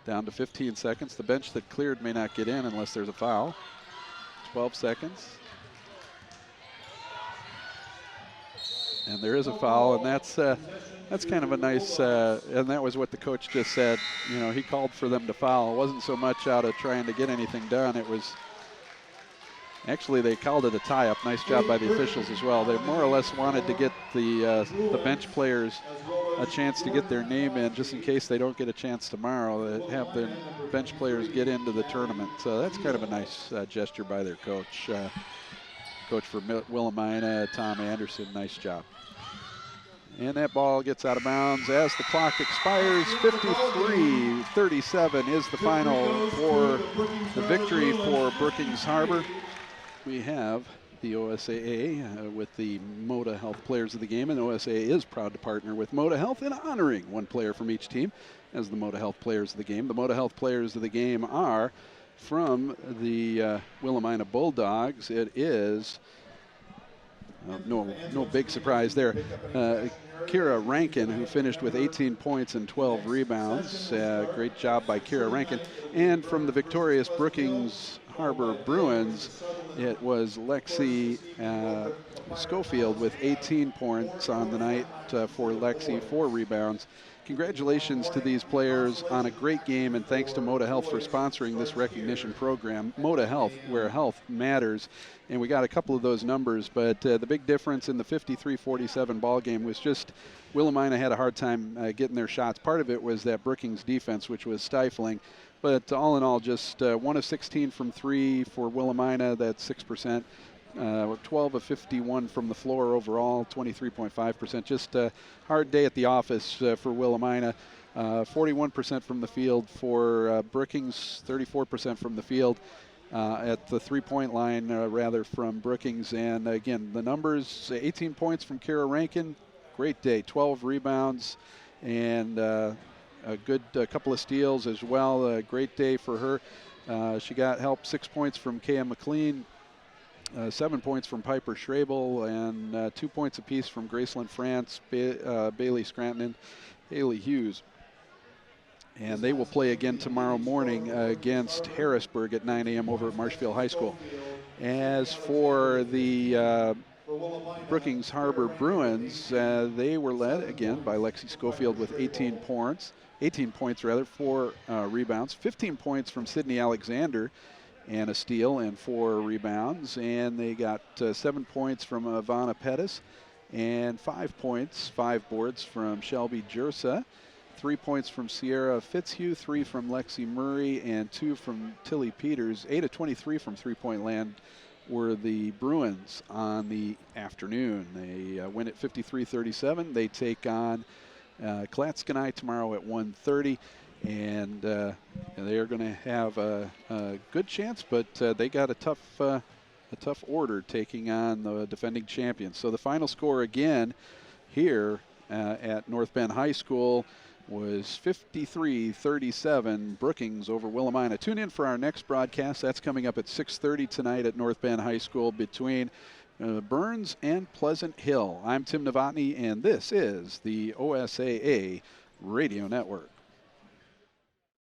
Down to 15 seconds. The bench that cleared may not get in unless there's a foul. 12 seconds. And there is a foul, and that's kind of a nice, and that was what the coach just said. You know, he called for them to foul. It wasn't so much out of trying to get anything done. It was, actually they called it a tie-up. Nice job by the officials as well. They more or less wanted to get the bench players a chance to get their name in just in case they don't get a chance tomorrow, have the bench players get into the tournament. So that's kind of a nice gesture by their coach. Coach for Willamina, Tom Anderson, nice job. And that ball gets out of bounds as the clock expires. 53-37 is the final for the victory for Brookings Harbor. We have the OSAA with the Moda Health Players of the Game, and OSAA is proud to partner with Moda Health in honoring one player from each team as the Moda Health Players of the Game. The Moda Health Players of the Game are from the Willamina Bulldogs. It is no big surprise there. Kira Rankin, who finished with 18 points and 12 rebounds. Great job by Kira Rankin. And from the victorious Brookings Harbor Bruins, it was Lexi Schofield with 18 points on the night for Lexi, 4 rebounds. Congratulations to these players on a great game, and thanks to Moda Health for sponsoring this recognition program. Moda Health, where health matters. And we got a couple of those numbers, but the big difference in the 53-47 ball game was just Willamina had a hard time getting their shots. Part of it was that Brookings defense, which was stifling. But all in all, just 1 of 16 from 3 for Willamina, that's 6%. 12 of 51 from the floor overall, 23.5%. Just a hard day at the office for Willamina. 41% from the field for Brookings, 34% from the field. At the three-point line, rather, from Brookings. And again, the numbers, 18 points from Kara Rankin. Great day, 12 rebounds, and a good couple of steals as well. A great day for her. She got help, 6 points from Kaya McLean, 7 points from Piper Schrabel, and 2 points apiece from Graceland France, Bailey Scranton, and Haley Hughes. And they will play again tomorrow morning against Harrisburg at 9 a.m. over at Marshfield High School. As for the Brookings Harbor Bruins, they were led again by Lexi Schofield with 18 points, 4 rebounds, 15 points from Sydney Alexander, and a steal and 4 rebounds. And they got 7 points from Ivana Pettis, and 5 points, 5 boards from Shelby Jersa. 3 points from Sierra Fitzhugh, 3 from Lexi Murray, and 2 from Tilly Peters. 8 of 23 from three-point land were the Bruins on the afternoon. They win at 53-37. They take on Klatskanai tomorrow at 1:30, and they are going to have a good chance, but they got a tough order taking on the defending champions. So the final score again here at North Bend High School was 53-37, Brookings over Willamina. Tune in for our next broadcast. That's coming up at 6:30 tonight at North Bend High School between Burns and Pleasant Hill. I'm Tim Novotny, and this is the OSAA Radio Network.